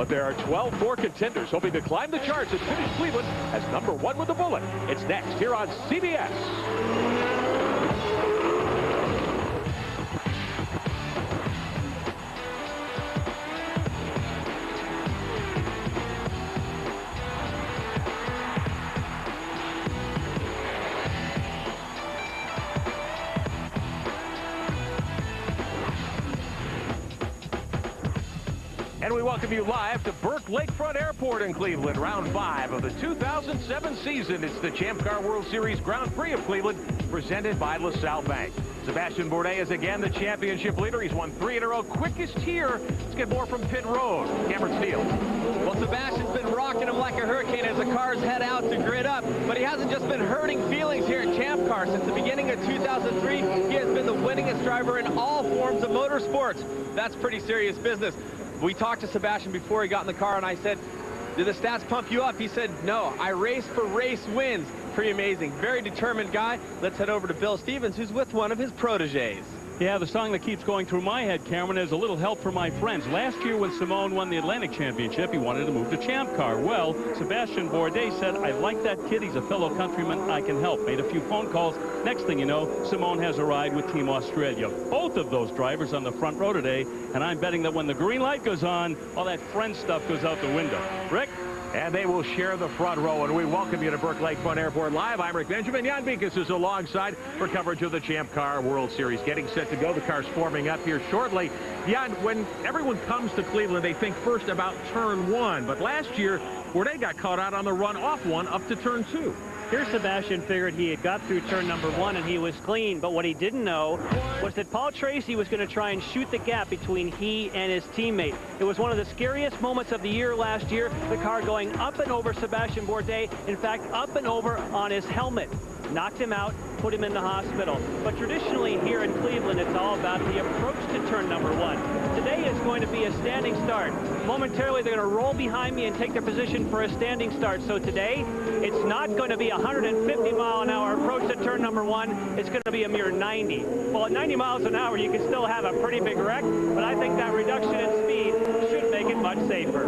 But there are 12 more contenders hoping to climb the charts and finish Cleveland as #1 with a bullet. It's next here on CBS. And we welcome you live to Burke Lakefront Airport in Cleveland, round 5 of the 2007 season. It's the Champ Car World Series Grand Prix of Cleveland, presented by LaSalle Bank. Sebastian Bourdais is again the championship leader. He's won 3 in a row. Quickest here. Let's get more from pit road. Cameron Steele. Well, Sebastian's been rocking him like a hurricane as the cars head out to grid up, but he hasn't just been hurting feelings here at Champ Car. Since the beginning of 2003, he has been the winningest driver in all forms of motorsports. That's pretty serious business. We talked to Sebastian before he got in the car, and I said, did the stats pump you up? He said, no, I race for race wins. Pretty amazing. Very determined guy. Let's head over to Bill Stevens, who's with one of his proteges. Yeah, the song that keeps going through my head, Cameron, is A Little Help for My Friends. Last year when Simone won the Atlantic Championship, he wanted to move to Champ Car. Well, Sebastian Bourdais said, I like that kid. He's a fellow countryman. I can help. Made a few phone calls. Next thing you know, Simone has a ride with Team Australia. Both of those drivers on the front row today, and I'm betting that when the green light goes on, all that friend stuff goes out the window. Rick? And they will share the front row, and we welcome you to Burke Lakefront Airport Live. I'm Rick Benjamin. Jan Beekes is alongside for coverage of the Champ Car World Series. Getting set to go. The car's forming up here shortly. Jan, when everyone comes to Cleveland, they think first about turn 1. But last year, Bourdais got caught out on the run off 1 up to turn 2. Here Sebastian figured he had got through turn number 1 and he was clean, but what he didn't know was that Paul Tracy was going to try and shoot the gap between he and his teammate. It was one of the scariest moments of the year last year, the car going up and over Sebastian Bourdais, in fact up and over on his helmet. Knocked him out, put him in the hospital. But traditionally here in Cleveland, it's all about the approach to turn number 1. Today is going to be a standing start. Momentarily, they're going to roll behind me and take their position for a standing start. So today, it's not going to be a 150-mile-an-hour approach to turn number 1. It's going to be a mere 90. Well, at 90 miles an hour, you can still have a pretty big wreck, but I think that reduction in speed should make it much safer.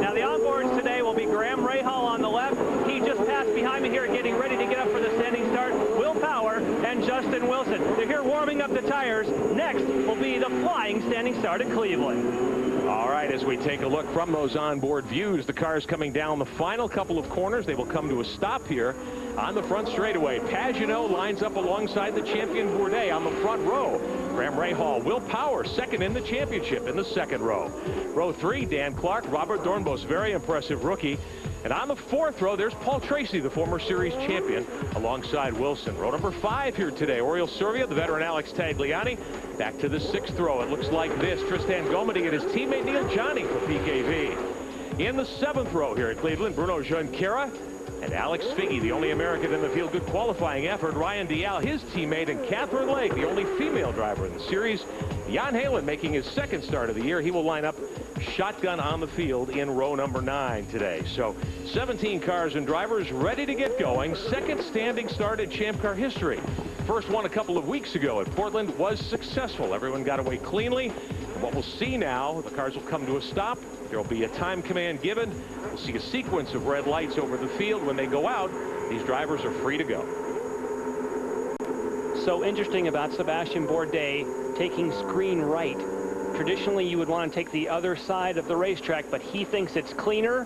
Now, the onboards today will be Graham Rahal on the left. He just passed behind me here, getting ready to get up for the standing start. Will Power and Justin Wilson. They're here warming up the tires. Next will be the flying standing start at Cleveland. All right, as we take a look from those onboard views, the cars coming down the final couple of corners. They will come to a stop here on the front straightaway. Pagenaud lines up alongside the champion Bourdais on the front row. Graham Rahal, Will Power, second in the championship in the second row. Row 3, Dan Clark, Robert Dornbos, very impressive rookie. And on the 4th row, there's Paul Tracy, the former series champion, alongside Wilson. Row number 5 here today, Oriol Servia, the veteran Alex Tagliani. Back to the 6th row, it looks like this. Tristan Gomedy and his teammate Neil Johnny for PKV. In the 7th row here at Cleveland, Bruno Junqueira and Alex Figge, the only American in the field. Good qualifying effort. Ryan Dial, his teammate, and Catherine Legge, the only female driver in the series. Jan Halen making his 2nd start of the year. He will line up shotgun on the field in row number 9 today. So 17 cars and drivers ready to get going. 2nd standing start in Champ Car history. First one a couple of weeks ago at Portland was successful. Everyone got away cleanly. And what we'll see now, the cars will come to a stop. There will be a time command given. We'll see a sequence of red lights over the field. When they go out, these drivers are free to go. So interesting about Sebastian Bourdais taking screen right. Traditionally, you would want to take the other side of the racetrack, but he thinks it's cleaner.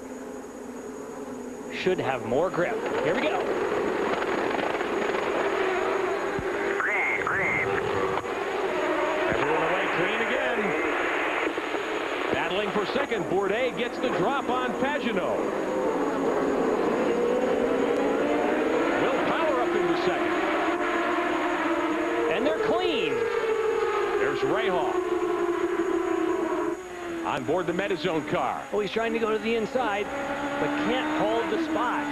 Should have more grip. Here we go. Everyone away clean again. Battling for second, Bourdais gets the drop on Pagenaud. Will Power up into second. And they're clean. There's Rahal. On board the Metazone car. Oh, he's trying to go to the inside, but can't hold the spot.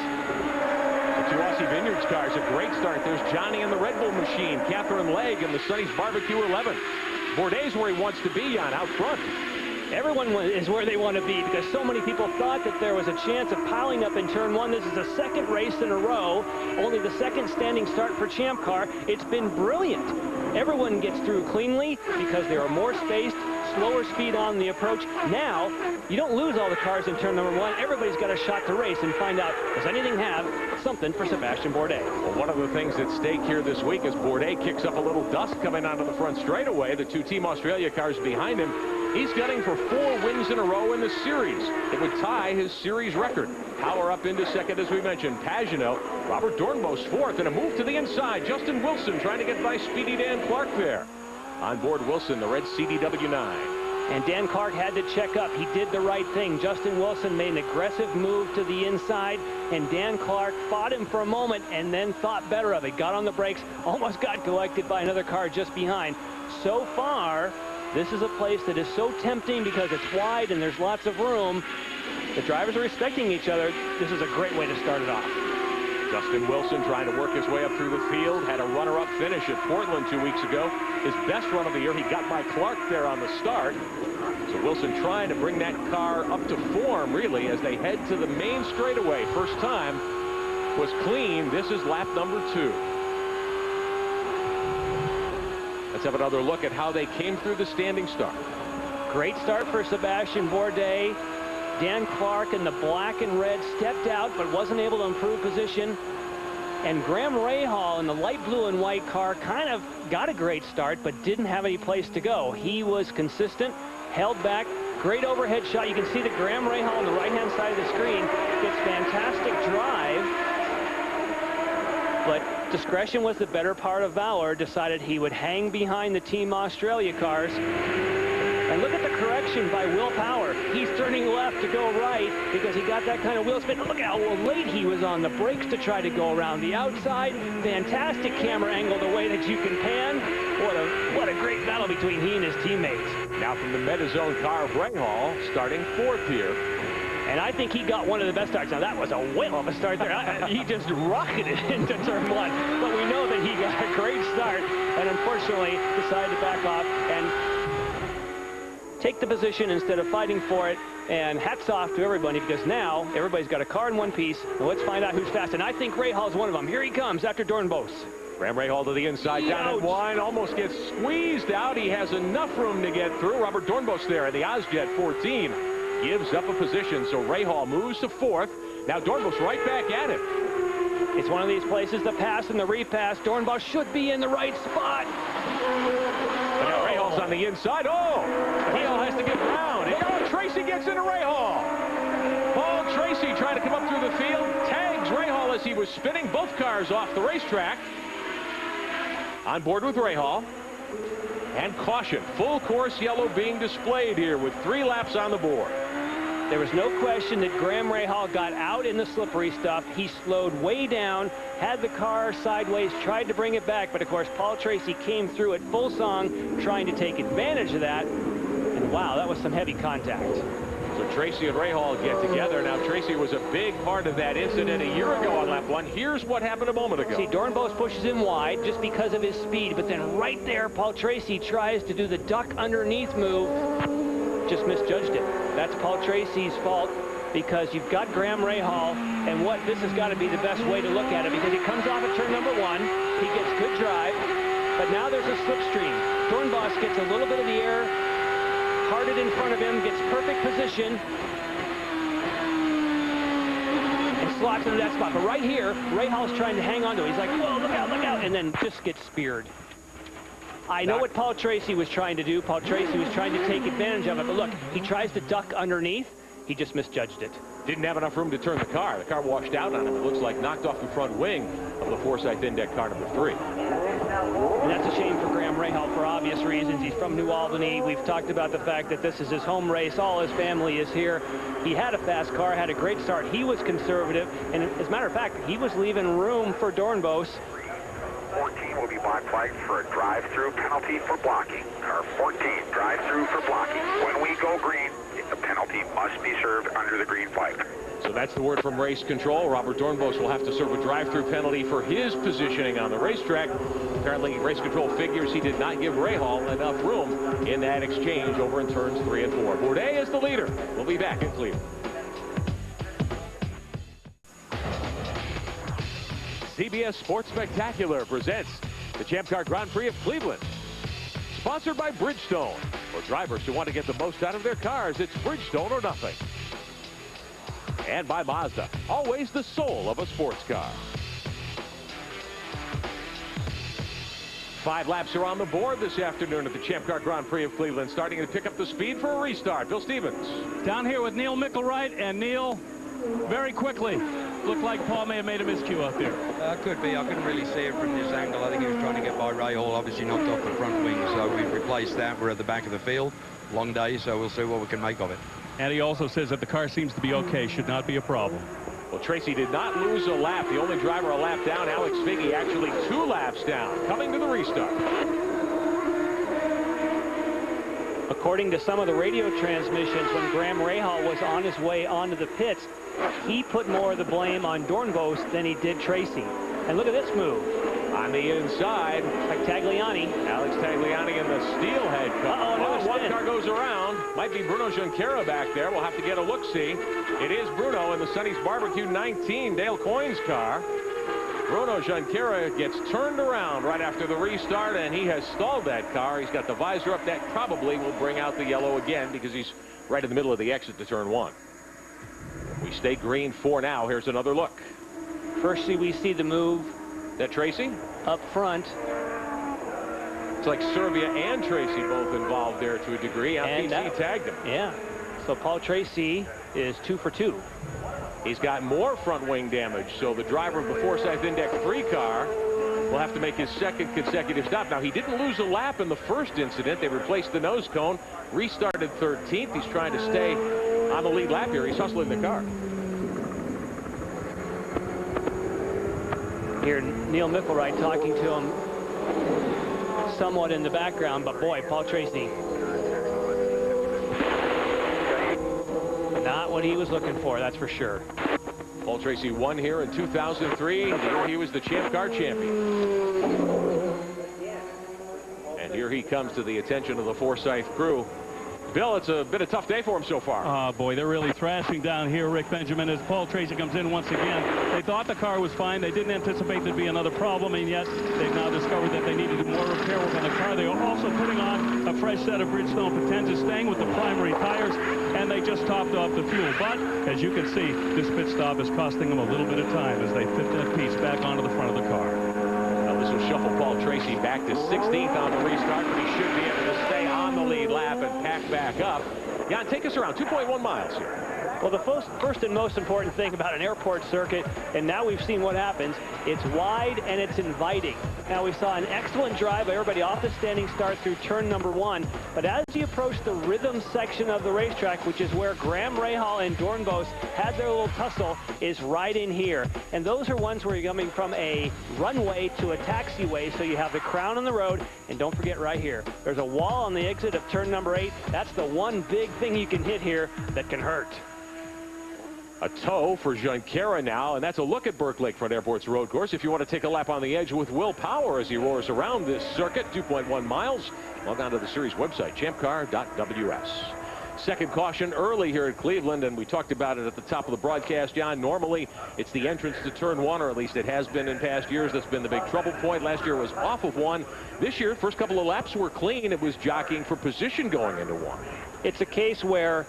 The 2 Aussie Vineyards cars, a great start. There's Johnny in the Red Bull machine. Catherine Legge in the Sonny's Barbecue 11. Bourdais where he wants to be on out front. Everyone is where they want to be because so many people thought that there was a chance of piling up in turn 1. This is the 2nd race in a row, only the 2nd standing start for Champ Car. It's been brilliant. Everyone gets through cleanly because they are more spaced, slower speed on the approach. Now, you don't lose all the cars in turn number 1. Everybody's got a shot to race and find out, does anything have something for Sebastian Bourdais? Well, one of the things at stake here this week is Bourdais kicks up a little dust coming onto the front straightaway. The 2 Team Australia cars behind him. He's gunning for 4 wins in a row in the series. It would tie his series record. Power up into second, as we mentioned. Pagenaud, Robert Dornbos fourth, and a move to the inside. Justin Wilson trying to get by Speedy Dan Clark there. On board Wilson, the red CDW9. And Dan Clark had to check up. He did the right thing. Justin Wilson made an aggressive move to the inside, and Dan Clark fought him for a moment and then thought better of it. Got on the brakes, almost got collected by another car just behind. So far, this is a place that is so tempting because it's wide and there's lots of room. The drivers are respecting each other. This is a great way to start it off. Justin Wilson trying to work his way up through the field. Had a runner-up finish at Portland 2 weeks ago. His best run of the year. He got by Clark there on the start. So Wilson trying to bring that car up to form, really, as they head to the main straightaway. First time was clean. This is lap number 2. Let's have another look at how they came through the standing start. Great start for Sebastian Bourdais. Dan Clark in the black and red stepped out but wasn't able to improve position. And Graham Rahal in the light blue and white car kind of got a great start but didn't have any place to go. He was consistent, held back. Great overhead shot. You can see that Graham Rahal on the right-hand side of the screen gets fantastic drive. But discretion was the better part of valor. Decided he would hang behind the Team Australia cars. And look at the correction by Will Power. He's turning left to go right because he got that kind of wheel spin. Look how late he was on the brakes to try to go around the outside. Fantastic camera angle the way that you can pan. What a great battle between he and his teammates. Now from the Metazone car of Rahal, starting 4th here. And I think he got one of the best starts. Now, that was a whale of a start there. He just rocketed into turn 1. But we know that he got a great start and unfortunately decided to back off and take the position instead of fighting for it. And hats off to everybody because now everybody's got a car in one piece. Well, let's find out who's fast. And I think Rahal's one of them. Here he comes after Dornbos. Graham Rahal to the inside, down at 1, almost gets squeezed out. He has enough room to get through. Robert Dornbos there in the Ozjet 14 gives up a position, so Rahal moves to 4th. Now Dornbos right back at it. It's one of these places, the pass and the repass. Dornbos should be in the right spot. But now Rahal's on the inside. Oh, Rahal has to get round. And Tracy gets into Rahal. Paul Tracy trying to come up through the field. Tags Rahal as he was spinning both cars off the racetrack. On board with Rahal. And caution, full course yellow being displayed here with 3 laps on the board. There was no question that Graham Rahal got out in the slippery stuff. He slowed way down, had the car sideways, tried to bring it back, but of course Paul Tracy came through at full song trying to take advantage of that. And wow, that was some heavy contact. So Tracy and Rahal get together. Now Tracy was a big part of that incident a year ago on lap 1. Here's what happened a moment ago. See, Dornbos pushes him wide just because of his speed, but then right there, Paul Tracy tries to do the duck underneath move. Just misjudged it. That's Paul Tracy's fault because you've got Graham Rahal, and this has got to be the best way to look at it because he comes off at turn number 1. He gets good drive, but now there's a slipstream. Dornbos gets a little bit of the air hearted in front of him, gets perfect position, and slots into that spot. But right here, Rahal's trying to hang on to it. He's like, whoa, look out, and then just gets speared. I know what Paul Tracy was trying to do. Paul Tracy was trying to take advantage of it, but look, he tries to duck underneath. He just misjudged it. Didn't have enough room to turn the car. The car washed out on him. It looks like knocked off the front wing of the Forsyth Index car number 3. And that's a shame for Graham Rahal for obvious reasons. He's from New Albany. We've talked about the fact that this is his home race. All his family is here. He had a fast car, had a great start. He was conservative, and as a matter of fact, he was leaving room for Dornbos. 14 will be black flagged for a drive-through penalty for blocking. Car 14, drive-through for blocking. When we go green, the penalty must be served under the green flag. So that's the word from race control. Robert Dornbos will have to serve a drive-through penalty for his positioning on the racetrack. Apparently, race control figures he did not give Rahal enough room in that exchange over in turns 3 and 4. Bourdais is the leader. We'll be back in Cleveland. CBS Sports Spectacular presents the Champ Car Grand Prix of Cleveland. Sponsored by Bridgestone. For drivers who want to get the most out of their cars, it's Bridgestone or nothing. And by Mazda, always the soul of a sports car. 5 laps are on the board this afternoon at the Champ Car Grand Prix of Cleveland, starting to pick up the speed for a restart. Bill Stevens. Down here with Neil Mickelwright, and Neil, very quickly, looked like Paul may have made a miscue out there. Could be. I couldn't really see it from this angle. I think he was trying to get by Ray Hall, obviously knocked off the front wing, so we replaced that. We're at the back of the field. Long day, so we'll see what we can make of it. And he also says that the car seems to be okay, should not be a problem. Well, Tracy did not lose a lap. The only driver a lap down, Alex Figge, actually 2 laps down, coming to the restart. According to some of the radio transmissions, when Graham Rahal was on his way onto the pits, he put more of the blame on Dornbos than he did Tracy. And look at this move. On the inside, Like Tagliani. Alex Tagliani in the steelhead car. Uh-oh, One car goes around. Might be Bruno Junqueira back there. We'll have to get a look-see. It is Bruno in the Sonny's Barbecue 19, Dale Coyne's car. Bruno Junqueira gets turned around right after the restart, and he has stalled that car. He's got the visor up. That probably will bring out the yellow again because he's right in the middle of the exit to turn 1. We stay green for now. Here's another look. First, we see the move That Tracy? up front. It's like Serbia and Tracy both involved there to a degree. And he tagged him. Yeah. So Paul Tracy is 2 for 2. He's got more front wing damage, so the driver of the Forsyth Index 3 car will have to make his 2nd consecutive stop. Now, he didn't lose a lap in the first incident. They replaced the nose cone, restarted 13th. He's trying to stay on the lead lap here. He's hustling the car. Here, Neil Mickelwright talking to him somewhat in the background, but boy, Paul Tracy, not what he was looking for, that's for sure. Paul Tracy won here in 2003, the year he was the Champ Car champion. And here he comes to the attention of the Forsyth crew. Bill, it's been a tough day for him so far. Oh, boy, they're really thrashing down here, Rick Benjamin, as Paul Tracy comes in once again. They thought the car was fine. They didn't anticipate there'd be another problem, and yet they've now discovered that they needed to do more repair work on the car. They are also putting on a fresh set of Bridgestone Potenza, staying with the primary tires, and they just topped off the fuel. But, as you can see, this pit stop is costing them a little bit of time as they fit that piece back onto the front of the car. Now, this will shuffle Paul Tracy back to 16th on the restart, but he should be able to stay on the lead lap and pack back up. Jan, take us around 2.1 miles here. Well, the first and most important thing about an airport circuit, and now we've seen what happens, it's wide and it's inviting. Now, we saw an excellent drive by everybody off the standing start through turn number 1, but as you approach the rhythm section of the racetrack, which is where Graham Rahal and Dornbos had their little tussle, is right in here. And those are ones where you're coming from a runway to a taxiway, so you have the crown on the road, and don't forget right here, there's a wall on the exit of turn number 8. That's the one big thing you can hit here that can hurt. A tow for Junqueira now, and that's a look at Burke Lakefront Airport's road course. If you want to take a lap on the edge with Will Power as he roars around this circuit, 2.1 miles, log on to the series website, champcar.ws. Second caution early here at Cleveland, and we talked about it at the top of the broadcast, John. Normally, it's the entrance to turn 1, or at least it has been in past years. That's been the big trouble point. Last year was off of 1. This year, first couple of laps were clean. It was jockeying for position going into 1. It's a case where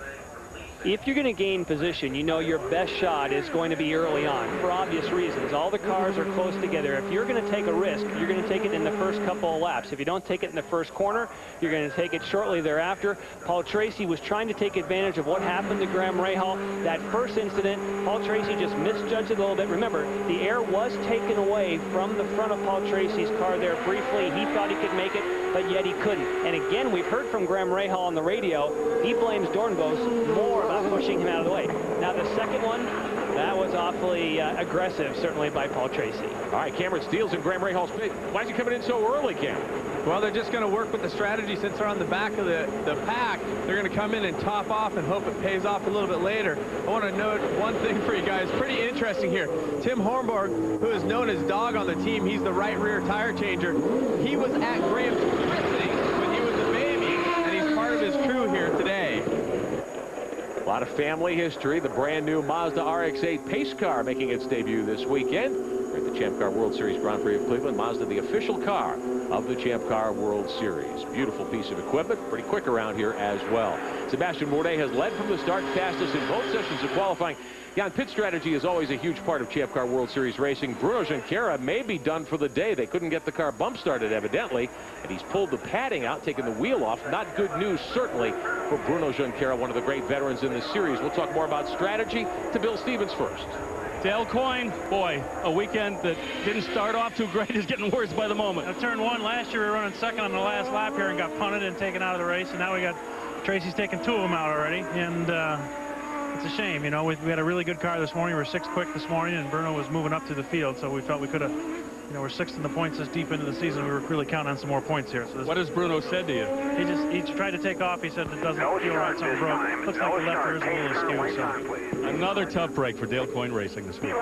if you're going to gain position, you know your best shot is going to be early on for obvious reasons. All the cars are close together. If you're going to take a risk, you're going to take it in the first couple of laps. If you don't take it in the first corner, you're going to take it shortly thereafter. Paul Tracy was trying to take advantage of what happened to Graham Rahal. That first incident, Paul Tracy just misjudged it a little bit. Remember, the air was taken away from the front of Paul Tracy's car there briefly. He thought he could make it, but yet he couldn't. And again, we've heard from Graham Rahal on the radio. He blames Dornbos more about pushing him out of the way. Now, the second one, that was awfully aggressive, certainly by Paul Tracy. All right, Cameron Steele's in Graham Rahal's pit. Why is he coming in so early, Cam? Well, they're just going to work with the strategy since they're on the back of the pack. They're going to come in and top off and hope it pays off a little bit later. I want to note one thing for you guys. Pretty interesting here. Tim Hornborg, who is known as Dog on the team, he's the right rear tire changer. He was at Graham's christening when he was a baby, and he's part of his crew here today. A lot of family history. The brand new Mazda RX-8 pace car making its debut this weekend. We're at the Champ Car World Series Grand Prix of Cleveland. Mazda, the official car of the Champ Car World Series. Beautiful piece of equipment, pretty quick around here as well. Sebastian Bourdais has led from the start, fastest in both sessions of qualifying. Yeah, and pit strategy is always a huge part of Champ Car World Series racing. Bruno Junqueira may be done for the day. They couldn't get the car bump started, evidently, and he's pulled the padding out, taken the wheel off. Not good news, certainly, for Bruno Junqueira, one of the great veterans in this series. We'll talk more about strategy to Bill Stevens first. Dale Coyne, boy, a weekend that didn't start off too great is getting worse by the moment. Now, turn one, last year we were running second on the last lap here and got punted and taken out of the race, and now we got Tracy's taken 2 of them out already, and it's a shame. You know, we had a really good car this morning. We were 6th quick this morning, and Bruno was moving up to the field, so we felt we could have, you know, we're 6th in the points this deep into the season. We were really counting on some more points here. So what has Bruno said to you? He tried to take off. He said it doesn't feel right, something broke. Looks like the left rear is a little askew. So. Another tough break for Dale Coyne Racing this week.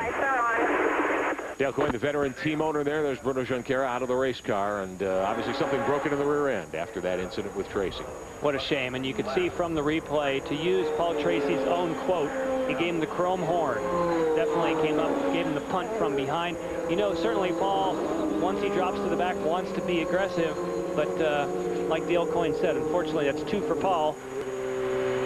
Dale Coyne, the veteran team owner there. There's Bruno Junqueira out of the race car, and obviously something broken in the rear end after that incident with Tracy. What a shame. And you could see from the replay, to use Paul Tracy's own quote, he gave him the chrome horn. Definitely came up, gave him the punt from behind. You know, certainly Paul, once he drops to the back, wants to be aggressive, but like Dale Coyne said, unfortunately that's 2 for Paul.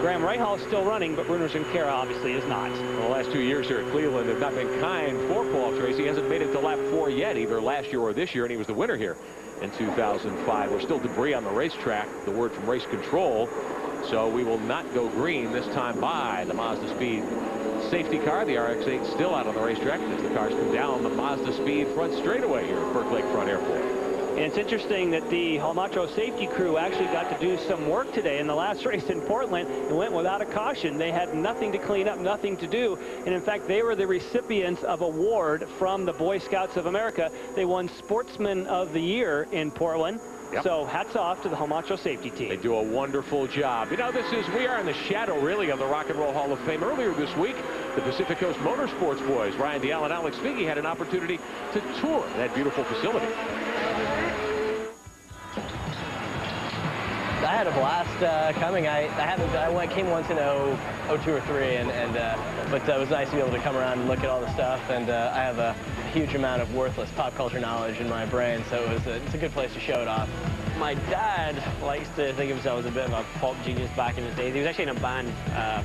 Graham Rahal is still running, but Bruno Junqueira obviously is not. Well, the last 2 years here at Cleveland have not been kind for Paul Tracy. He hasn't made it to lap 4 yet, either last year or this year, and he was the winner here in 2005. There's still debris on the racetrack, the word from race control. So we will not go green this time by the Mazda Speed safety car. The RX-8 still out on the racetrack as the cars come down the Mazda Speed front straightaway here at Burke Lakefront Airport. And it's interesting that the Hamacho safety crew actually got to do some work today in the last race in Portland and went without a caution. They had nothing to clean up, nothing to do. And in fact, they were the recipients of an award from the Boy Scouts of America. They won Sportsman of the Year in Portland. Yep. So hats off to the Hamacho safety team. They do a wonderful job. You know, we are in the shadow, really, of the Rock and Roll Hall of Fame. Earlier this week, the Pacific Coast Motorsports boys, Ryan Dial and Alex Figge, had an opportunity to tour that beautiful facility. I had a blast coming. I came once in 02 or 03, but it was nice to be able to come around and look at all the stuff. And I have a huge amount of worthless pop culture knowledge in my brain, so it's a good place to show it off. My dad likes to think of himself as a bit of a pop genius back in his days. He was actually in a band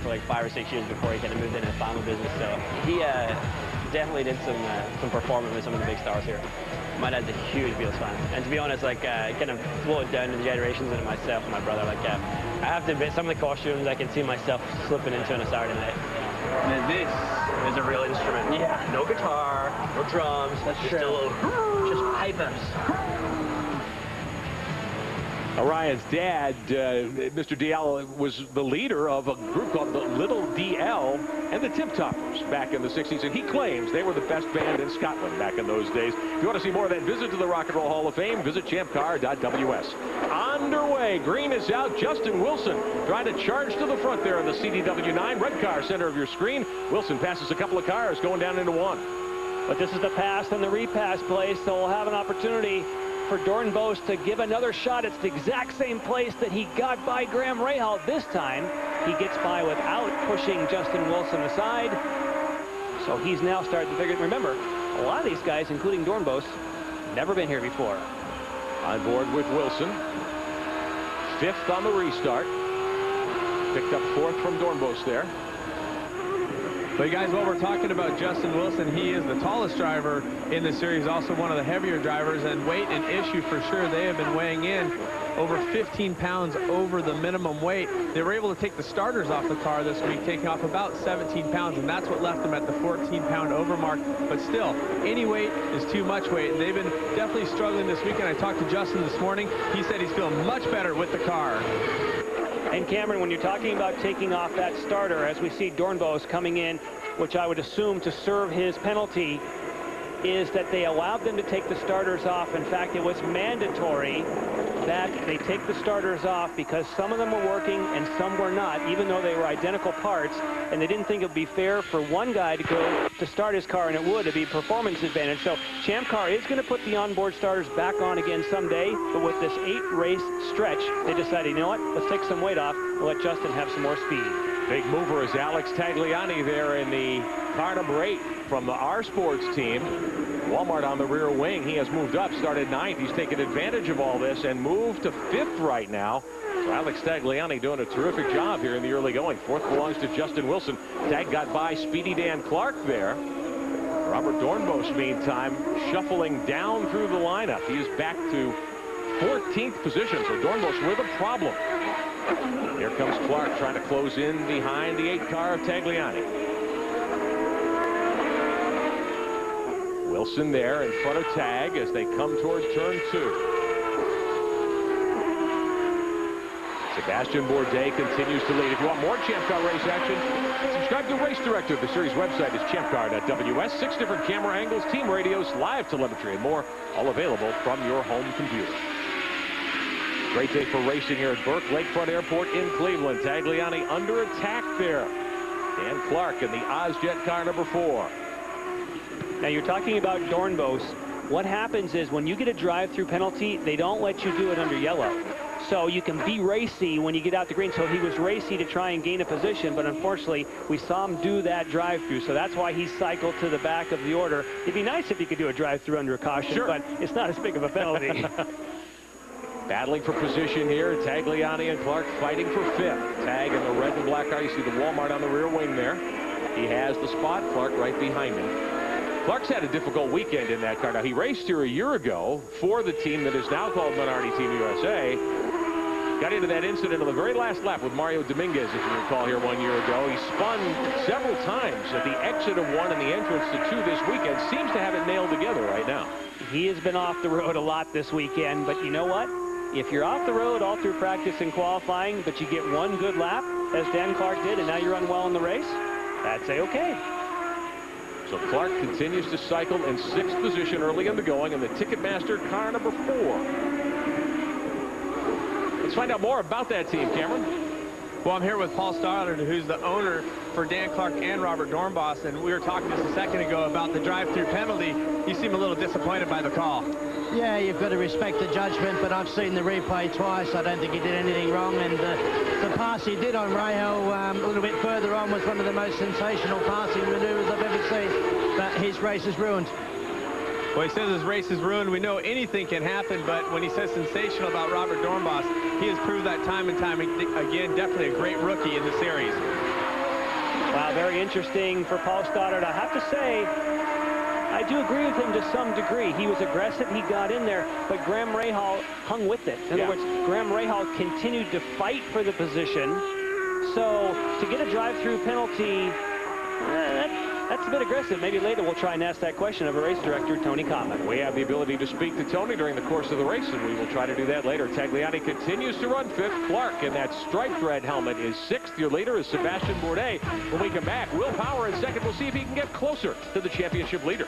for like 5 or 6 years before he kind of moved into the family business. So he definitely did some performing with some of the big stars here. My dad's a huge Beatles fan, and to be honest, like kind of flowed down in the generations into myself and my brother. Like I have to admit, some of the costumes I can see myself slipping into on a Saturday night. And this is a real instrument. Yeah. No guitar, no drums. That's true. Just pipers. Ryan's dad, Mr. DL, was the leader of a group called the Little DL and the Tip Toppers back in the 60s, and he claims they were the best band in Scotland back in those days. If you want to see more of that visit to the Rock and Roll Hall of Fame, visit champcar.ws. Underway, green is out. Justin Wilson trying to charge to the front there in the CDW9. Red car, center of your screen. Wilson passes a couple of cars going down into one. But this is the pass and the repass place, so we'll have an opportunity for Dornbos to give another shot. It's the exact same place that he got by Graham Rahal. This time, he gets by without pushing Justin Wilson aside. So he's now starting to figure, remember, a lot of these guys, including Dornbos, never been here before. On board with Wilson. 5th on the restart. Picked up 4th from Dornbos there. But guys, while we're talking about Justin Wilson, he is the tallest driver in the series, also one of the heavier drivers, and weight an issue for sure. They have been weighing in over 15 pounds over the minimum weight. They were able to take the starters off the car this week, taking off about 17 pounds, and that's what left them at the 14-pound over mark. But still, any weight is too much weight, and they've been definitely struggling this weekend. I talked to Justin this morning. He said he's feeling much better with the car. And Cameron, when you're talking about taking off that starter, as we see Dornbos coming in, which I would assume to serve his penalty, is that they allowed them to take the starters off. In fact, it was mandatory that they take the starters off because some of them were working and some were not, even though they were identical parts, and they didn't think it would be fair for one guy to go to start his car, and it would be performance advantage. So Champ Car is going to put the onboard starters back on again someday, but with this 8-race stretch, they decided, you know what, let's take some weight off and let Justin have some more speed. Big mover is Alex Tagliani there in the car number 8 from the R Sports team. Walmart on the rear wing. He has moved up, started 9th. He's taken advantage of all this and moved to 5th right now. So Alex Tagliani doing a terrific job here in the early going. 4th belongs to Justin Wilson. Tag got by Speedy Dan Clark there. Robert Dornbos, meantime, shuffling down through the lineup. He is back to 14th position, so Dornbos with a problem. Here comes Clark trying to close in behind the 8 car of Tagliani. Wilson there in front of Tag as they come towards turn 2. Sebastian Bourdais continues to lead. If you want more Champ Car race action, subscribe to Race Director. The series website is champcar.ws. 6 different camera angles, team radios, live telemetry, and more, all available from your home computer. Great day for racing here at Burke Lakefront Airport in Cleveland. Tagliani under attack there. Dan Clark in the Ozjet car number 4. Now you're talking about Dornbos. What happens is when you get a drive-through penalty, they don't let you do it under yellow. So you can be racy when you get out the green. So he was racy to try and gain a position, but unfortunately we saw him do that drive-through. So that's why he cycled to the back of the order. It'd be nice if he could do a drive-through under a caution, sure, but it's not as big of a penalty. Battling for position here. Tagliani and Clark fighting for 5th. Tag in the red and black car. You see the Walmart on the rear wing there. He has the spot. Clark right behind him. Clark's had a difficult weekend in that car. Now, he raced here a year ago for the team that is now called Minardi Team USA. Got into that incident on the very last lap with Mario Dominguez, if you recall, here 1 year ago. He spun several times at the exit of 1 and the entrance to 2 this weekend. Seems to have it nailed together right now. He has been off the road a lot this weekend, but you know what? If you're off the road all through practice and qualifying, but you get 1 good lap, as Dan Clark did, and now you run well in the race, that's a-okay. So Clark continues to cycle in 6th position early in the going in the Ticketmaster car number 4. Let's find out more about that team, Cameron. Well, I'm here with Paul Stoddard, who's the owner for Dan Clark and Robert Dornbos, and we were talking just a second ago about the drive-through penalty. You seem a little disappointed by the call. Yeah, you've got to respect the judgment, but I've seen the replay twice. I don't think he did anything wrong, and the pass he did on Rahal a little bit further on was one of the most sensational passing maneuvers I've ever seen. But his race is ruined. Well, he says his race is ruined. We know anything can happen, but when he says sensational about Robert Dornbos, he has proved that time and time again. Definitely a great rookie in the series. Wow, very interesting for Paul Stoddard. I have to say, I do agree with him to some degree. He was aggressive, he got in there, but Graham Rahal hung with it. In other words, Graham Rahal continued to fight for the position. So to get a drive-through penalty, that's a bit aggressive. Maybe later we'll try and ask that question of a race director, Tony Cottman. We have the ability to speak to Tony during the course of the race, and we will try to do that later. Tagliani continues to run 5th. Clark in that striped red helmet is 6th. Your leader is Sebastian Bourdais. When we come back, Will Power in 2nd. We'll see if he can get closer to the championship leader.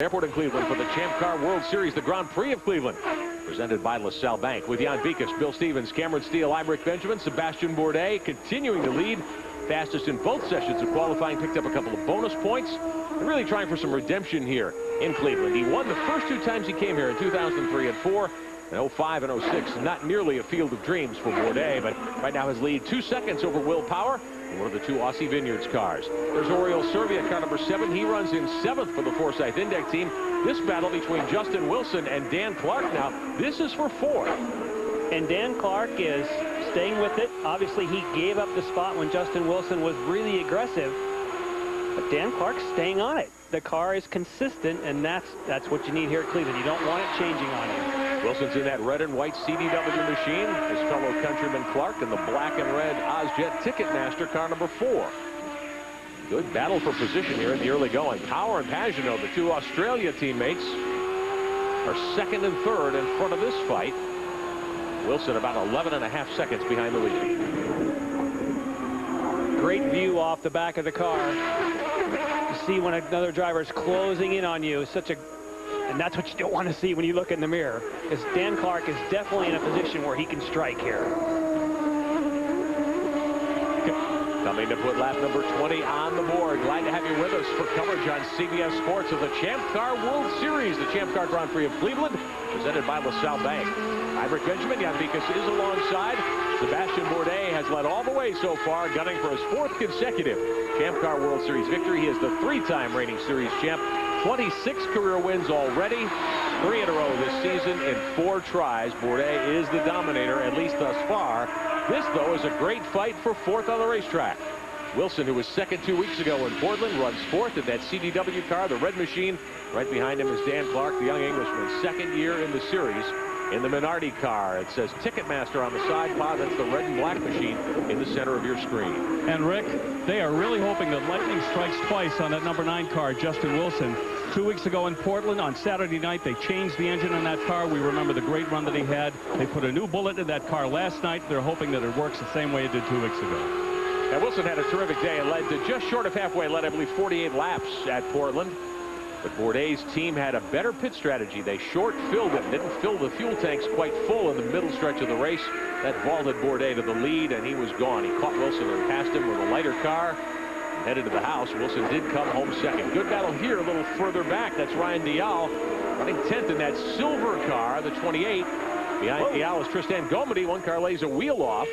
Airport in Cleveland for the Champ Car World Series, the Grand Prix of Cleveland. Presented by LaSalle Bank with Jan Beekes, Bill Stevens, Cameron Steele, I'm Rick Benjamin. Sebastian Bourdais continuing to lead. Fastest in both sessions of qualifying. Picked up a couple of bonus points. And really trying for some redemption here in Cleveland. He won the first 2 times he came here in 2003 and 4. In 05 and 06, not nearly a field of dreams for Bourdais, but right now his lead 2 seconds over Will Power. One of the 2 Aussie Vineyards cars. There's Oriol Servia, car number 7. He runs in 7th for the Forsyth Index team. This battle between Justin Wilson and Dan Clark now, this is for 4th. And Dan Clark is staying with it. Obviously, he gave up the spot when Justin Wilson was really aggressive. But Dan Clark's staying on it. The car is consistent, and that's what you need here at Cleveland. You don't want it changing on you. Wilson's in that red and white CDW machine. His fellow countryman Clark in the black and red Ozjet Ticketmaster car number 4. Good battle for position here in the early going. Power and Pagenaud, the 2 Australia teammates, are 2nd and 3rd in front of this fight. Wilson about 11.5 seconds behind the lead. Great view off the back of the car. You see when another driver is closing in on you. And that's what you don't want to see when you look in the mirror. Because Dan Clark is definitely in a position where he can strike here. Coming to put lap number 20 on the board. Glad to have you with us for coverage on CBS Sports of the Champ Car World Series, the Champ Car Grand Prix of Cleveland, presented by LaSalle Bank. Heinrich Benjamin Jan-Vikas is alongside. Sebastian Bourdais has led all the way so far, gunning for his 4th consecutive Champ Car World Series victory. He is the 3-time reigning series champ. 26 career wins already, 3 in a row this season in 4 tries. Bourdais is the dominator, at least thus far. This, though, is a great fight for 4th on the racetrack. Wilson, who was 2nd 2 weeks ago in Portland, runs 4th in that CDW car, the red machine. Right behind him is Dan Clark, the young Englishman, 2nd year in the series in the Minardi car. It says Ticketmaster on the side pod. That's the red and black machine in the center of your screen. And Rick, they are really hoping that lightning strikes twice on that number 9 car, Justin Wilson. 2 weeks ago in Portland on Saturday night, they changed the engine on that car. We remember the great run that he had. They put a new bullet in that car last night. They're hoping that it works the same way it did 2 weeks ago. Now, Wilson had a terrific day and led to just short of halfway, led, I believe, 48 laps at Portland. But Bourdais' team had a better pit strategy. They short-filled it, didn't fill the fuel tanks quite full in the middle stretch of the race. That vaulted Bourdais to the lead, and he was gone. He caught Wilson and passed him with a lighter car and headed to the house. Wilson did come home 2nd. Good battle here a little further back. That's Ryan Dial running 10th in that silver car, the 28. Behind Dial is Tristan Gomendi. One car lays a wheel off.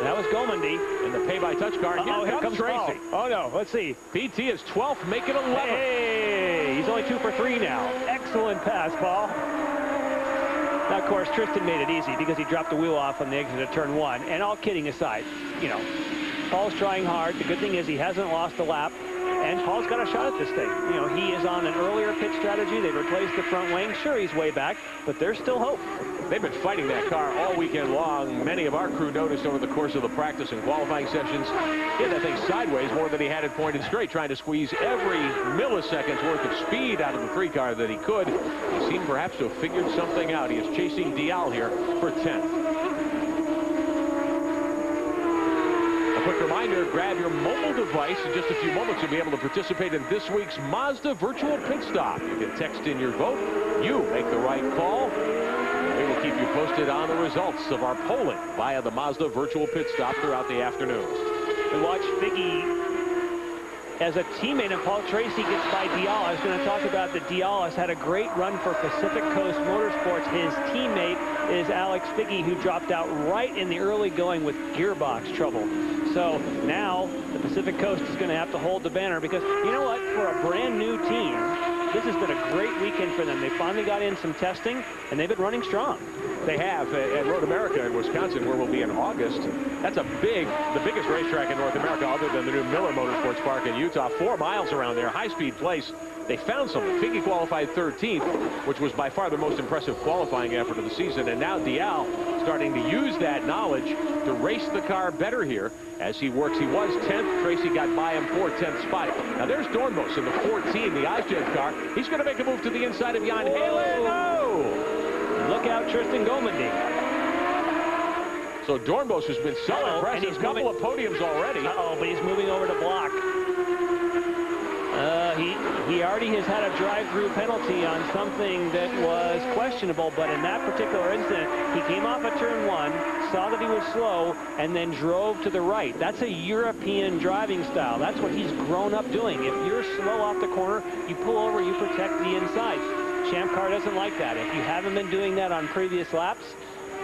That was Gomendi. In the pay-by-touch car. Here comes Tracy. Oh, no. Let's see. PT is 12th, make it 11th. Hey, he's only 2 for 3 now. Excellent pass, Paul. Now, of course, Tristan made it easy because he dropped the wheel off on the exit of turn 1. And all kidding aside, you know, Paul's trying hard. The good thing is he hasn't lost a lap. And Paul's got a shot at this thing. You know, he is on an earlier pit strategy. They've replaced the front wing. Sure, he's way back, but there's still hope. They've been fighting that car all weekend long. Many of our crew noticed over the course of the practice and qualifying sessions, he had that thing sideways more than he had it pointed straight, trying to squeeze every millisecond's worth of speed out of the 3 car that he could. He seemed perhaps to have figured something out. He is chasing Dial here for 10th. Quick reminder, grab your mobile device. In just a few moments, you'll be able to participate in this week's Mazda Virtual Pit Stop. You can text in your vote. You make the right call. We will keep you posted on the results of our polling via the Mazda Virtual Pit Stop throughout the afternoon. We watch Figgy as a teammate of Paul Tracy gets by Dial. I was going to talk about that. Dial has had a great run for Pacific Coast Motorsports. His teammate is Alex Figgy, who dropped out right in the early going with gearbox trouble. So now the Pacific Coast is going to have to hold the banner because, you know what, for a brand new team, this has been a great weekend for them. They finally got in some testing, and they've been running strong. They have at Road America in Wisconsin, where we'll be in August. That's the biggest racetrack in North America, other than the new Miller Motorsports Park in Utah. 4 miles around there, high-speed place. They found something. Figgy qualified 13th, which was by far the most impressive qualifying effort of the season. And now Dial starting to use that knowledge to race the car better here as he works. He was 10th. Tracy got by him for 10th spot. Now there's Dornbos in the 14, the Ozjet car. He's going to make a move to the inside of Jan Halen. No! Look out, Tristan Gomendi. So Dornbos has been so impressive. He's a couple of podiums already. But he's moving over to block. He already has had a drive-through penalty on something that was questionable, but in that particular incident, he came off of turn 1, saw that he was slow, and then drove to the right. That's a European driving style. That's what he's grown up doing. If you're slow off the corner, you pull over, you protect the inside. Champ Car doesn't like that. If you haven't been doing that on previous laps,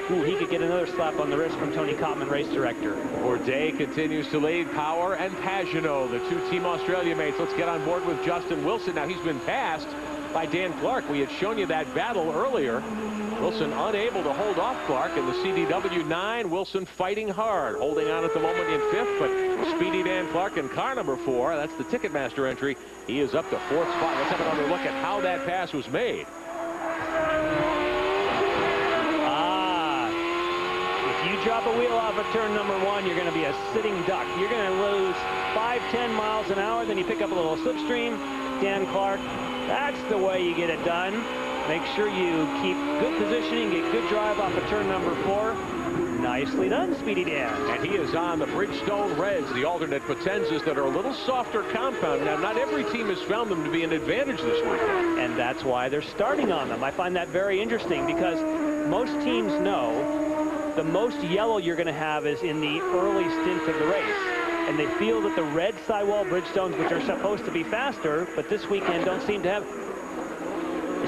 he could get another slap on the wrist from Tony Kottman, race director. Bourdais continues to lead. Power and Pagenaud, the 2 Team Australia mates. Let's get on board with Justin Wilson. Now he's been passed by Dan Clark. We had shown you that battle earlier. Wilson unable to hold off Clark in the CDW 9. Wilson fighting hard, holding on at the moment in 5th, but Speedy Dan Clark in car number 4. That's the Ticketmaster entry. He is up to 4th spot. Let's have another look at how that pass was made. Drop a wheel off at turn number 1, you're going to be a sitting duck. You're going to lose 5-10 miles an hour, then you pick up a little slipstream. Dan Clark, that's the way you get it done. Make sure you keep good positioning, get good drive off of turn number 4. Nicely done, Speedy Dan. And he is on the Bridgestone Reds, the alternate Potenzas that are a little softer compound. Now, not every team has found them to be an advantage this weekend. And that's why they're starting on them. I find that very interesting because most teams know the most yellow you're going to have is in the early stint of the race. And they feel that the red sidewall Bridgestones, which are supposed to be faster, but this weekend don't seem to have.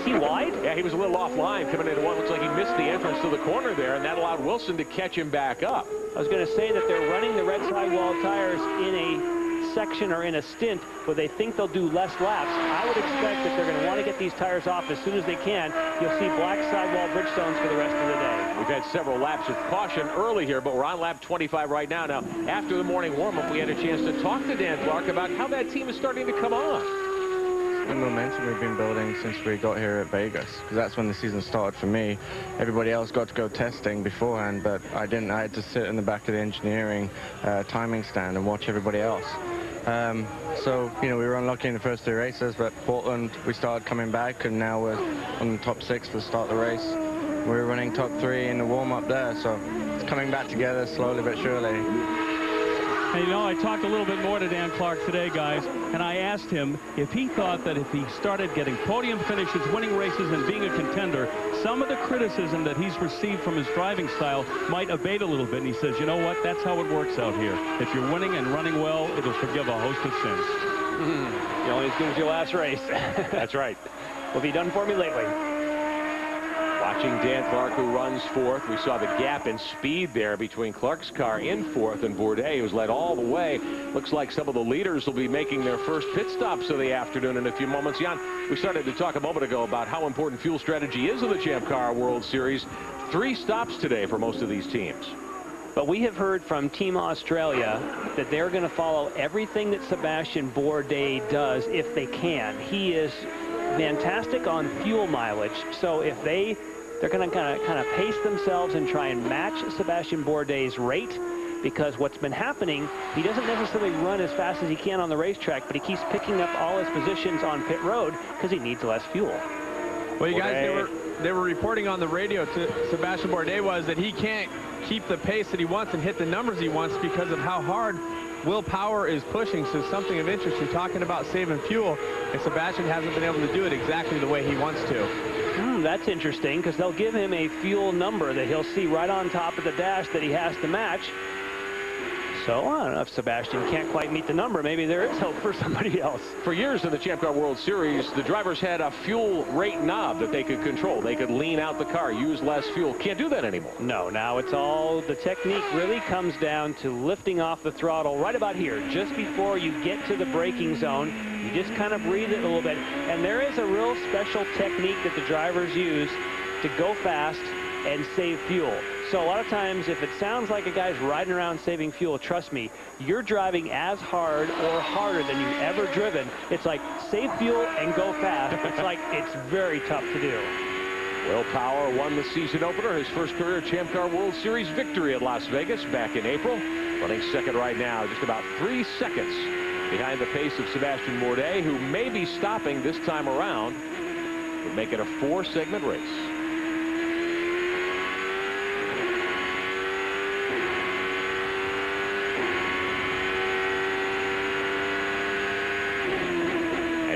Was he wide? Yeah, he was a little offline coming into one. Looks like he missed the entrance to the corner there, and that allowed Wilson to catch him back up. I was going to say that they're running the red sidewall tires in a section or in a stint where they think they'll do less laps. I would expect that they're going to want to get these tires off as soon as they can. You'll see black sidewall Bridgestones for the rest of the day. We've had several laps of caution early here, but we're on lap 25 right now. Now, after the morning warm-up, we had a chance to talk to Dan Clark about how that team is starting to come on. The momentum we've been building since we got here at Vegas, because that's when the season started for me. Everybody else got to go testing beforehand, but I didn't. I had to sit in the back of the engineering timing stand and watch everybody else. So, you know, we were unlucky in the first 3 races, but Portland, we started coming back, and now we're on the top 6 to start the race. We were running top 3 in the warm-up there, so it's coming back together slowly but surely. And, you know, I talked a little bit more to Dan Clark today, guys, and I asked him if he thought that if he started getting podium finishes, winning races, and being a contender, some of the criticism that he's received from his driving style might abate a little bit. And he says, you know what, that's how it works out here. If you're winning and running well, it'll forgive a host of sins. You're only as good as your last race. That's right. What have you done for me lately? Watching Dan Clark, who runs 4th. We saw the gap in speed there between Clark's car in 4th and Bourdais, who's led all the way. Looks like some of the leaders will be making their first pit stops of the afternoon in a few moments. Jan, we started to talk a moment ago about how important fuel strategy is in the Champ Car World Series. 3 stops today for most of these teams. But we have heard from Team Australia that they're going to follow everything that Sebastian Bourdais does if they can. He is fantastic on fuel mileage, so if they're going to kind of pace themselves and try and match Sebastian Bourdais' rate, because what's been happening, he doesn't necessarily run as fast as he can on the racetrack, but he keeps picking up all his positions on pit road because he needs less fuel. Well, you guys, they were reporting on the radio to Sebastian Bourdais was that he can't keep the pace that he wants and hit the numbers he wants because of how hard Will Power is pushing. So something of interest, you're talking about saving fuel, and Sebastian hasn't been able to do it exactly the way he wants to. That's interesting, because they'll give him a fuel number that he'll see right on top of the dash that he has to match. So I don't know if Sebastian can't quite meet the number. Maybe there is hope for somebody else. For years in the Champ Car World Series, the drivers had a fuel rate knob that they could control. They could lean out the car, use less fuel. Can't do that anymore. No, now it's all, the technique really comes down to lifting off the throttle right about here, just before you get to the braking zone. You just kind of breathe it a little bit. And there is a real special technique that the drivers use to go fast and save fuel. So a lot of times, if it sounds like a guy's riding around saving fuel, trust me, you're driving as hard or harder than you've ever driven. It's like save fuel and go fast. It's like it's very tough to do. Will Power won the season opener, his first career Champ Car World Series victory at Las Vegas back in April. Running second right now, just about 3 seconds behind the pace of Sebastian Bourdais, who may be stopping this time around. Would make it a 4-segment race.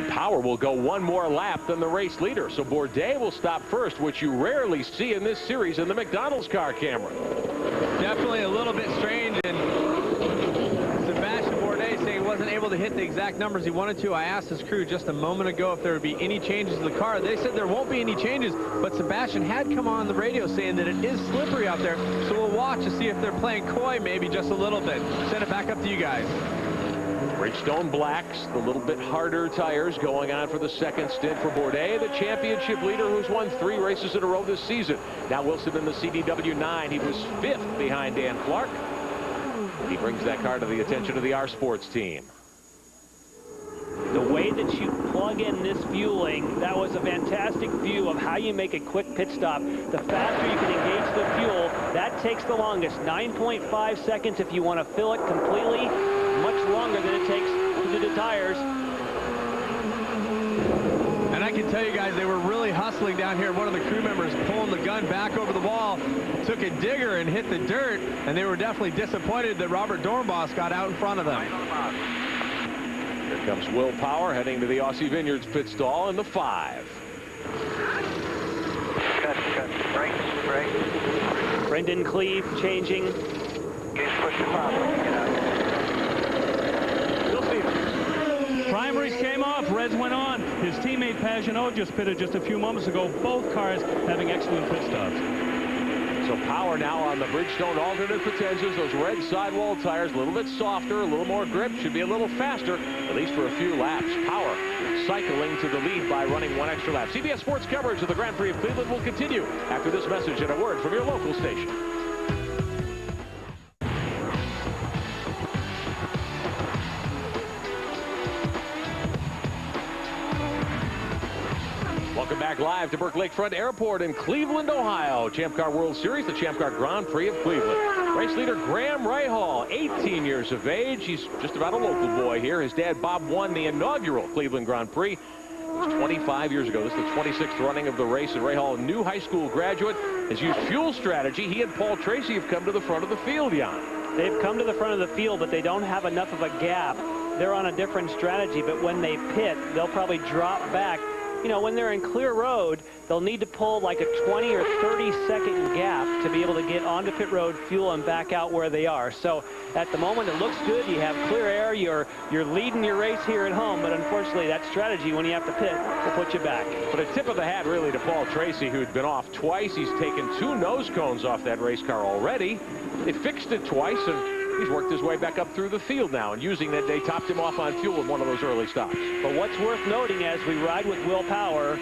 Power will go one more lap than the race leader, so Bourdais will stop first, which you rarely see in this series in the McDonald's car, Cameron. Definitely a little bit strange, and Sebastian Bourdais saying he wasn't able to hit the exact numbers he wanted to. I asked his crew just a moment ago if there would be any changes to the car. They said there won't be any changes, but Sebastian had come on the radio saying that it is slippery out there, so we'll watch to see if they're playing coy maybe just a little bit. Send it back up to you guys. Bridgestone blacks, the little bit harder tires going on for the second stint for Bourdais, the championship leader who's won 3 races in a row this season. Now Wilson in the CDW9. He was 5th behind Dan Clark. He brings that car to the attention of the R Sports team. The way that you plug in this fueling, that was a fantastic view of how you make a quick pit stop. The faster you can engage the fuel, that takes the longest. 9.5 seconds if you want to fill it completely. Much longer than it takes to do the tires. And I can tell you guys, they were really hustling down here. One of the crew members pulling the gun back over the wall, took a digger and hit the dirt, and they were definitely disappointed that Robert Dornbos got out in front of them. Here comes Will Power heading to the Aussie Vineyards pit stall in the 5. Cut. Break. Brendan Cleve changing. Gauge push to pop when you get out. Primaries came off. Reds went on. His teammate Pagenaud just pitted just a few moments ago. Both cars having excellent pit stops. So Power now on the Bridgestone alternate potentials. Those red sidewall tires, a little bit softer, a little more grip, should be a little faster, at least for a few laps. Power cycling to the lead by running one extra lap. CBS Sports coverage of the Grand Prix of Cleveland will continue after this message and a word from your local station. Welcome back live to Burke Lakefront Airport in Cleveland, Ohio. Champ Car World Series, the Champ Car Grand Prix of Cleveland. Race leader Graham Rahal, 18 years of age. He's just about a local boy here. His dad, Bob, won the inaugural Cleveland Grand Prix. It was 25 years ago. This is the 26th running of the race, and Rahal, a new high school graduate, has used fuel strategy. He and Paul Tracy have come to the front of the field, Jan. They've come to the front of the field, but they don't have enough of a gap. They're on a different strategy, but when they pit, they'll probably drop back. You know, when they're in clear road, they'll need to pull like a 20 or 30-second gap to be able to get onto pit road, fuel, and back out where they are. So at the moment, it looks good. You have clear air. You're leading your race here at home, but unfortunately, that strategy, when you have to pit, will put you back. But a tip of the hat, really, to Paul Tracy, who'd been off twice. He's taken 2 nose cones off that race car already. They fixed it twice, and he's worked his way back up through the field now, and using that day topped him off on fuel with one of those early stops. But what's worth noting as we ride with Will Power,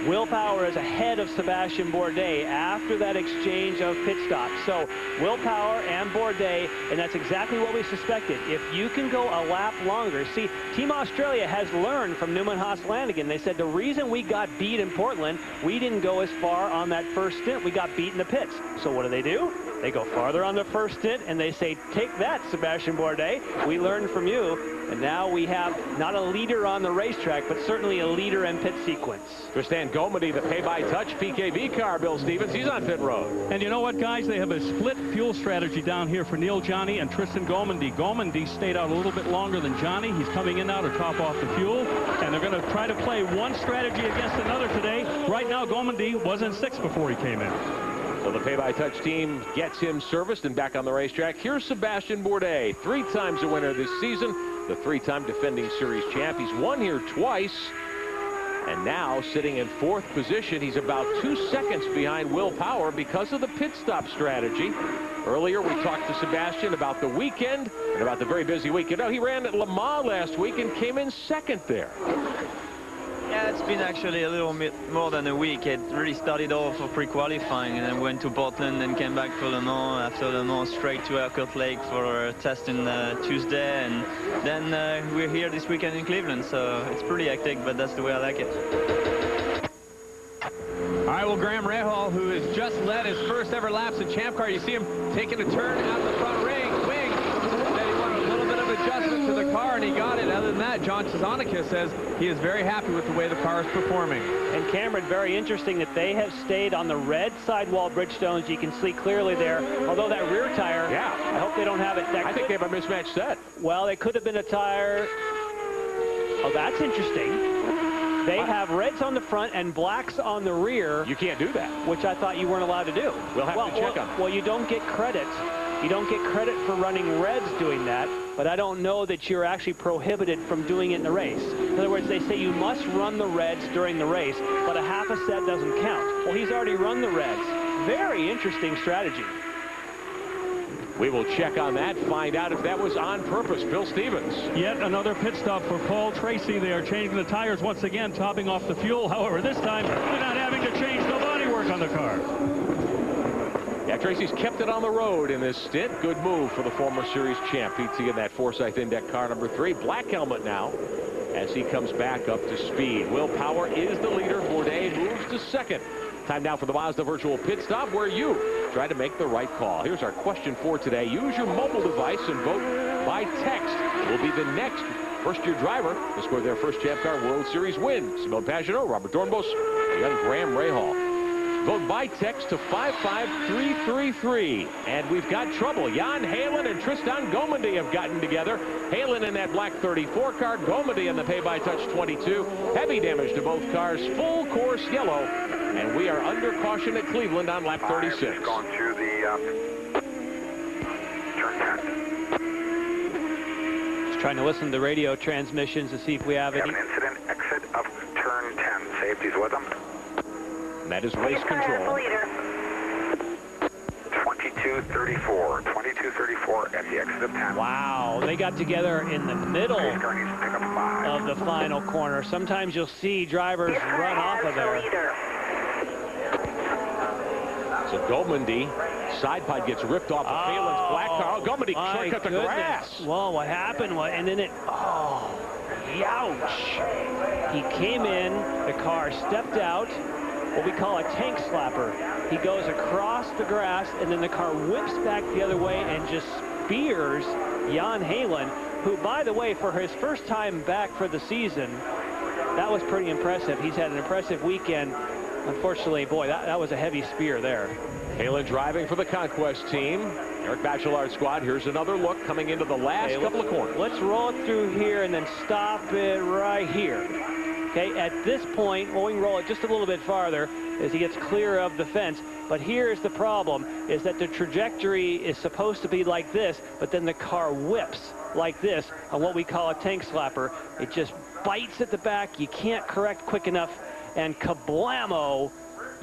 Will Power is ahead of Sebastian Bourdais after that exchange of pit stops. So Will Power and Bourdais, and that's exactly what we suspected. If you can go a lap longer, see, Team Australia has learned from Newman Haas Lanigan. They said the reason we got beat in Portland, we didn't go as far on that first stint. We got beat in the pits. So what do? They go farther on the first stint, and they say, take that, Sebastian Bourdais. We learned from you. And now we have not a leader on the racetrack, but certainly a leader in pit sequence. Tristan Gomendi, the pay-by-touch PKV car, Bill Stevens, he's on pit road. And you know what, guys? They have a split fuel strategy down here for Neil Johnny and Tristan Gomendi. Gomendi stayed out a little bit longer than Johnny. He's coming in now to top off the fuel, and they're going to try to play one strategy against another today. Right now, Gomendi was in 6th before he came in. So the pay-by-touch team gets him serviced and back on the racetrack. Here's Sebastian Bourdais, 3 times a winner this season, the 3-time defending series champ. He's won here twice, and now sitting in 4th position. He's about 2 seconds behind Will Power because of the pit stop strategy. Earlier, we talked to Sebastian about the weekend and about the very busy weekend. Oh, he ran at Le Mans last week and came in 2nd there. Yeah, it's been actually a little bit more than a week. It really started off for pre-qualifying, and then went to Portland and came back for Le Mans. After Le Mans, straight to Elkhart Lake for a test in Tuesday, and then we're here this weekend in Cleveland. So it's pretty hectic, but that's the way I like it. All right, well, Graham Rahal, who has just led his first ever laps in Champ Car, you see him taking a turn out the front wing. Then he wanted a little bit of adjustment to the car, and he got it. Other than that, John Cesanica says he is very happy with the way the car is performing. And Cameron, very interesting that they have stayed on the red sidewall Bridgestones. You can see clearly there, although that rear tire, yeah, I hope they don't have it. I think they have a mismatched set. Well, it could have been a tire. Oh, that's interesting. They have reds on the front and blacks on the rear. You can't do that. Which I thought you weren't allowed to do. We'll have to check on it. Well, you don't get credit. You don't get credit for running reds doing that, but I don't know that you're actually prohibited from doing it in the race. In other words, they say you must run the reds during the race, but a half a set doesn't count. Well, he's already run the reds. Very interesting strategy. We will check on that, find out if that was on purpose. Bill Stevens. Yet another pit stop for Paul Tracy. They are changing the tires once again, topping off the fuel. However, this time they're not having to change the bodywork on the car. Yeah, Tracy's kept it on the road in this stint. Good move for the former series champ. PT in that Forsyth Index car number 3. Black helmet now as he comes back up to speed. Will Power is the leader. Bourdais moves to 2nd. Time now for the Mazda virtual pit stop, where you try to make the right call. Here's our question for today. Use your mobile device and vote by text. Will be the next first-year driver to score their first Champ Car World Series win. Simone Pagenaud, Robert Dornbos, young Graham Rahal. Vote by text to 55333. And we've got trouble. Jan Halen and Tristan Gomendi have gotten together. Halen in that black 34 car, Gomendi in the pay-by-touch 22. Heavy damage to both cars, full course yellow. And we are under caution at Cleveland on lap 36. Going to the turn 10. Trying to listen to the radio transmissions to see if we have We any. have an incident exit of turn 10. Safety's with them. And that is race control. 2234. 2234 at the exit of 10. Wow, they got together in the middle Pace car needs to pick up 5. of the final corner. Sometimes you'll see drivers run off of there. So Gomendy, side pod gets ripped off of Phelan's black car. Oh, Gomendy shortcut the grass. Well, what happened was, and then youch. He came in, the car stepped out, what we call a tank slapper. He goes across the grass, and then the car whips back the other way and just spears Jan Halen, who, by the way, for his first time back for the season, that was pretty impressive. He's had an impressive weekend. Unfortunately, boy, that was a heavy spear there. Halen driving for the Conquest team. Eric Bachelard's squad. Here's another look coming into the last couple of corners. Let's roll it through here and then stop it right here. Okay, at this point, we can roll it just a little bit farther as he gets clear of the fence. But here's the problem, is that the trajectory is supposed to be like this, but then the car whips like this on what we call a tank slapper. It just bites at the back. You can't correct quick enough. And kablamo,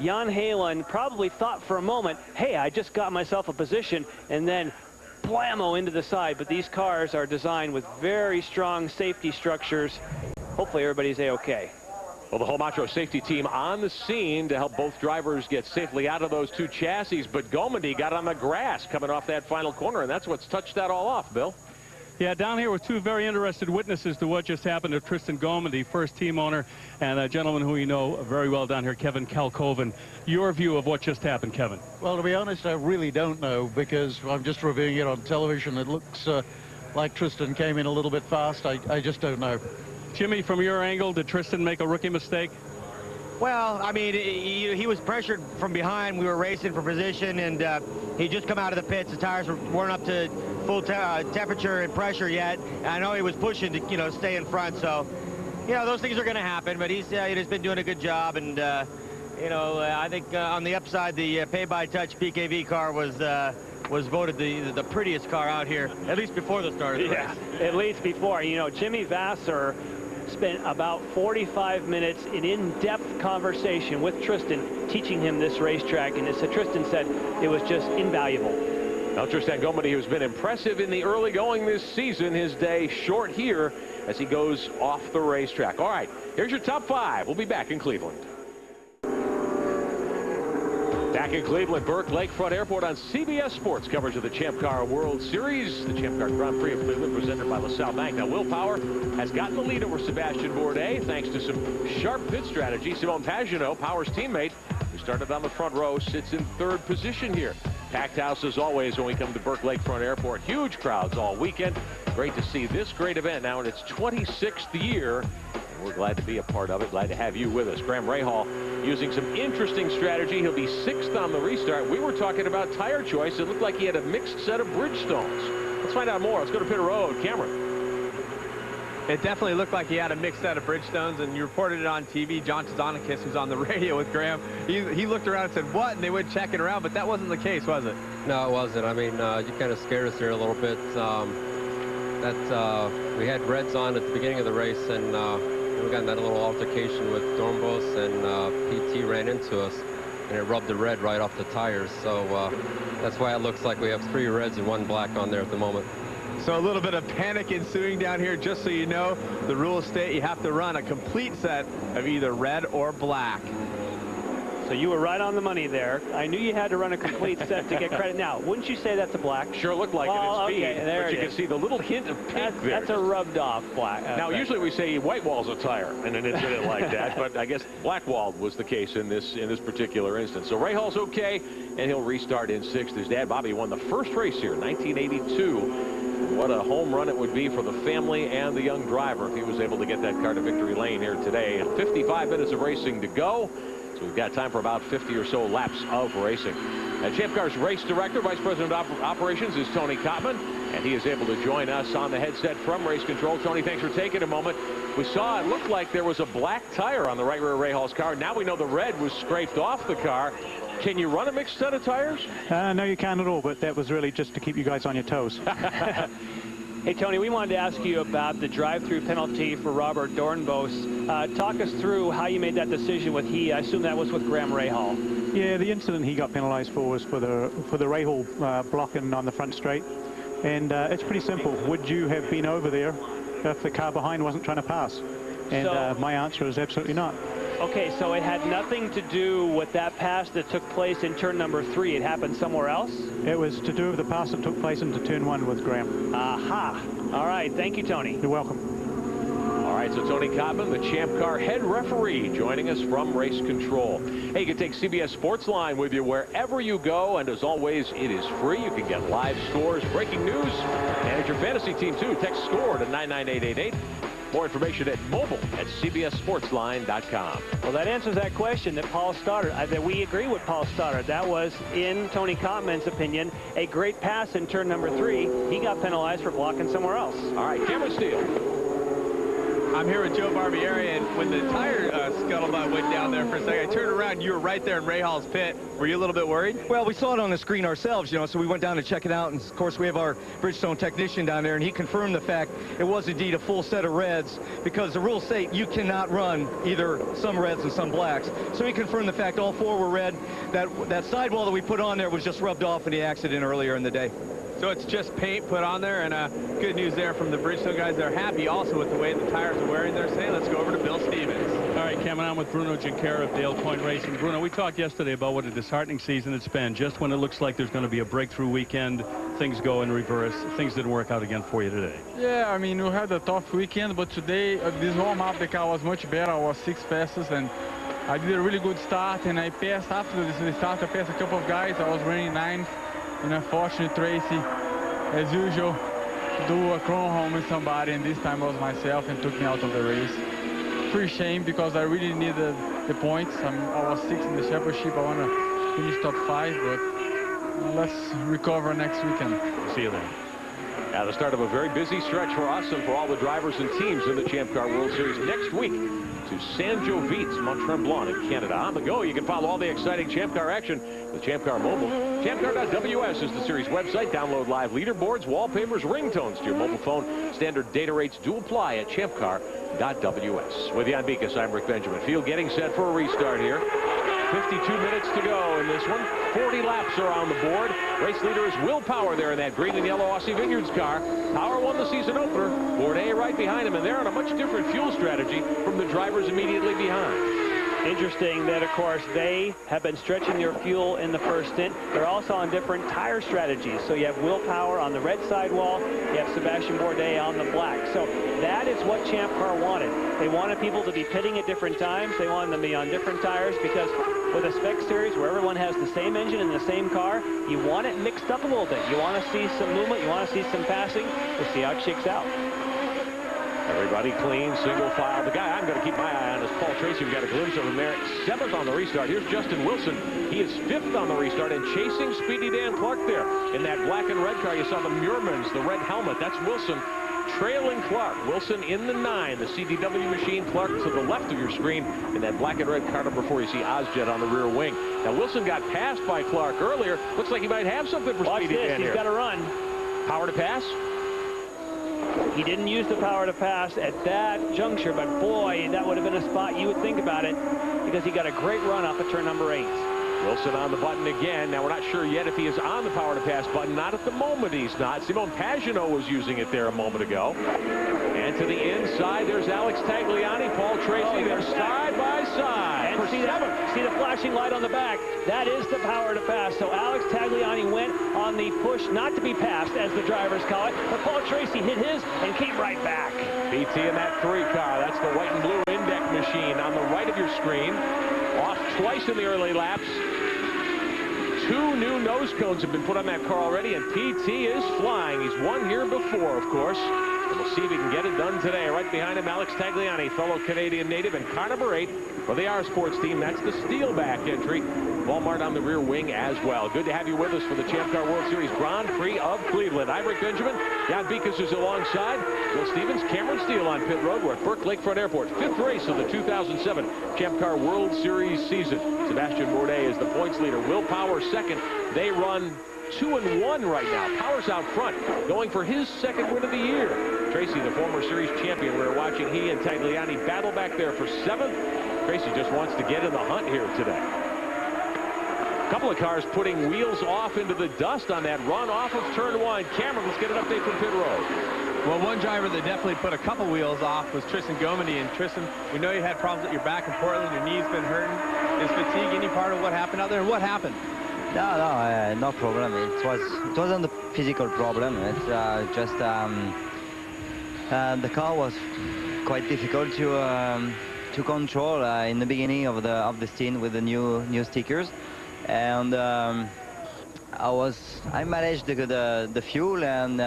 Jan Halen probably thought for a moment, hey, I just got myself a position, and then blammo into the side. But these cars are designed with very strong safety structures. Hopefully everybody's A-okay. Well, the Homatro safety team on the scene to help both drivers get safely out of those two chassis. But Gomendy got on the grass coming off that final corner, and that's what's touched that all off, Bill. Yeah, down here with two very interested witnesses to what just happened to Tristan Gomendy, first team owner, and a gentleman who you know very well down here, Kevin Kalkoven. Your view of what just happened, Kevin? Well, to be honest, I really don't know, because I'm just reviewing it on television. It looks like Tristan came in a little bit fast. I just don't know. Jimmy, from your angle, did Tristan make a rookie mistake? Well, I mean, he was pressured from behind. We were racing for position, and he just come out of the pits. The tires weren't up to full temperature and pressure yet. And I know he was pushing to, you know, stay in front. So, you know, those things are going to happen. But he's been doing a good job. And, you know, I think on the upside, the pay-by-touch PKV car was voted the prettiest car out here, at least before the start of the race. At least before. You know, Jimmy Vassar spent about 45 minutes in in-depth conversation with Tristan, teaching him this racetrack, and as Tristan said, it was just invaluable. Now, Tristan Gomendy, who's been impressive in the early going this season, his day short here as he goes off the racetrack. All right, here's your top 5. We'll be back in Cleveland. Back in Cleveland, Burke Lakefront Airport on CBS Sports coverage of the Champ Car World Series. The Champ Car Grand Prix of Cleveland presented by LaSalle Bank. Now, Will Power has gotten the lead over Sebastian Bourdais thanks to some sharp pit strategy. Simone Pagenaud, Power's teammate, who started on the front row, sits in 3rd position here. Packed house as always when we come to Burke Lakefront Airport. Huge crowds all weekend. Great to see this great event now in its 26th year. And we're glad to be a part of it. Glad to have you with us. Graham Rahal using some interesting strategy. He'll be 6th on the restart. We were talking about tire choice. It looked like he had a mixed set of Bridgestones. Let's find out more. Let's go to pit road. Cameron. It definitely looked like he had a mixed set of Bridgestones, and you reported it on TV. John Tzazonikis, who's on the radio with Graham, he looked around and said, what? And they went checking around, but that wasn't the case, was it? No, it wasn't. I mean, you kind of scared us here a little bit. We had reds on at the beginning of the race, and we got in that little altercation with Dornbos, and PT ran into us, and it rubbed the red right off the tires. So that's why it looks like we have 3 reds and 1 black on there at the moment. So a little bit of panic ensuing down here. Just so you know, the rules state you have to run a complete set of either red or black. So you were right on the money there. I knew you had to run a complete set to get credit. Now, wouldn't you say that's a black? Sure looked like it at speed, okay, there but you can see the little hint of pink there. That's a rubbed off black. Now, usually we say white walls a tire in an incident like that, but I guess black walled was the case in this particular instance. So Rahal's okay, and he'll restart in 6th. His dad, Bobby, won the first race here, 1982. What a home run it would be for the family and the young driver if he was able to get that car to victory lane here today. 55 minutes of racing to go. So we've got time for about 50 or so laps of racing. Champ Car's race director, vice president of operations is Tony Kottman, and he is able to join us on the headset from race control. Tony, thanks for taking a moment. We saw it looked like there was a black tire on the right rear of Rahal's car. Now we know the red was scraped off the car. Can you run a mixed set of tires? No, you can at all, but that was really just to keep you guys on your toes. Hey, Tony, we wanted to ask you about the drive-through penalty for Robert Dornbos. Talk us through how you made that decision with he. I assume that was with Graham Rahal. Yeah, the incident he got penalised for was for the Rahal blocking on the front straight. And it's pretty simple. Would you have been over there if the car behind wasn't trying to pass? And my answer is absolutely not. Okay, so it had nothing to do with that pass that took place in turn number 3. It happened somewhere else? It was to do with the pass that took place into turn 1 with Graham. Aha. All right. Thank you, Tony. You're welcome. All right, so Tony Cotman, the Champ Car head referee, joining us from Race Control. Hey, you can take CBS Sports Line with you wherever you go, and as always, it is free. You can get live scores, breaking news, manage your fantasy team, too. Text SCORE to 99888. More information at mobile at cbssportsline.com. Well, that answers that question that Paul Stoddard, that we agree with Paul Stoddard. That was, in Tony Cotman's opinion, a great pass in turn number 3. He got penalized for blocking somewhere else. All right, Cameron Steele. I'm here with Joe Barbieri, and when the tire scuttlebutt went down there for a second, I turned around, you were right there in Rahal's pit. Were you a little bit worried? Well, we saw it on the screen ourselves, you know, so we went down to check it out, and of course we have our Bridgestone technician down there, and he confirmed the fact it was indeed a full set of reds, because the rules say you cannot run either some reds and some blacks. So he confirmed the fact all 4 were red. That sidewall that we put on there was just rubbed off in the accident earlier in the day. So it's just paint put on there, and good news there from the Bridgestone guys. They're happy also with the way the tires are wearing. They're saying, let's go over to Bill Stevens. All right, Cameron, I'm with Bruno Junqueira of Dale Point Racing. Bruno, we talked yesterday about what a disheartening season it's been. Just when it looks like there's going to be a breakthrough weekend, things go in reverse. Things didn't work out again for you today. Yeah, I mean, we had a tough weekend, but today, this warm-up, the car was much better. I was 6 passes, and I did a really good start, and I passed after the start. I passed a couple of guys. I was running 9th, and unfortunately, Tracy, as usual, do a chrome home with somebody, and this time was myself and took me out of the race. Pretty shame because I really needed the points. I was 6th in the championship. I want to finish top 5, but let's recover next weekend. See you then. Now the start of a very busy stretch for us and for all the drivers and teams in the Champ Car World Series next week to San Jovites, Mont Tremblant in Canada. On the go, you can follow all the exciting Champ Car action with Champ Car Mobile. ChampCar.ws is the series website. Download live leaderboards, wallpapers, ringtones to your mobile phone. Standard data rates do apply at ChampCar.ws. With Jan Beekes, I'm Rick Benjamin. Field getting set for a restart here. 52 minutes to go in this one. 40 laps are on the board. Race leader is Will Power there in that green and yellow Aussie Vineyards car. Power won the season opener. Bourdais right behind him, and they're on a much different fuel strategy from the drivers immediately behind. Interesting that, of course, they have been stretching their fuel in the first stint. They're also on different tire strategies. So you have Will Power on the red sidewall. You have Sebastian Bourdais on the black. So that is what Champ Car wanted. They wanted people to be pitting at different times. They wanted them to be on different tires because with a spec series where everyone has the same engine in the same car, you want it mixed up a little bit. You want to see some movement. You want to see some passing. We'll see how it shakes out. Everybody clean, single file. The guy I'm going to keep my eye on is Paul Tracy. We've got a glimpse of him there. 7th on the restart. Here's Justin Wilson. He is 5th on the restart and chasing Speedy Dan Clark there. In that black and red car, you saw the Muirmans, the red helmet. That's Wilson trailing Clark. Wilson in the 9, the CDW machine. Clark to the left of your screen. In that black and red car number 4, you see Ozjet on the rear wing. Now, Wilson got passed by Clark earlier. Looks like he might have something for Speedy Dan here. He's got to run. Power to pass. He didn't use the power to pass at that juncture, but boy, that would have been a spot you would think about it because he got a great run up at turn number 8. Wilson on the button again. Now, we're not sure yet if he is on the power to pass button. Not at the moment he's not. Simone Pagenaud was using it there a moment ago. And to the inside, there's Alex Tagliani, Paul Tracy. They're side by side. And see the flashing light on the back. That is the power to pass. So Alex Tagliani went on the push not to be passed, as the drivers call it. But Paul Tracy hit his and came right back. PT in that 3 car. That's the white and blue Index machine on the right of your screen. Off twice in the early laps. 2 new nose cones have been put on that car already, and PT is flying. He's won here before, of course. And we'll see if he can get it done today. Right behind him, Alex Tagliani, fellow Canadian native, and car number 8 for the R Sports team. That's the Steelback entry. Walmart on the rear wing as well. Good to have you with us for the Champ Car World Series Grand Prix of Cleveland. I'm Rick Benjamin. Jan Beekes is alongside. Bill Stevens, Cameron Steele on pit road. We're at Burke Lakefront Airport. 5th race of the 2007 Champ Car World Series season. Sebastian Bourdais is the points leader. Will Power 2nd. They run 2-1 right now. Power's out front, going for his second win of the year. Tracy, the former series champion, we're watching he and Tagliani battle back there for 7th. Tracy just wants to get in the hunt here today. A couple of cars putting wheels off into the dust on that run off of turn 1. Cameron, let's get an update from pit road. Well, one driver that definitely put a couple wheels off was Tristan Gomedy. And Tristan, we know you had problems with your back in Portland. Your knee's been hurting. Is fatigue any part of what happened out there? What happened? No problem. It wasn't a physical problem. It's just the car was quite difficult to control in the beginning of the stint with the new stickers, and I managed the fuel, and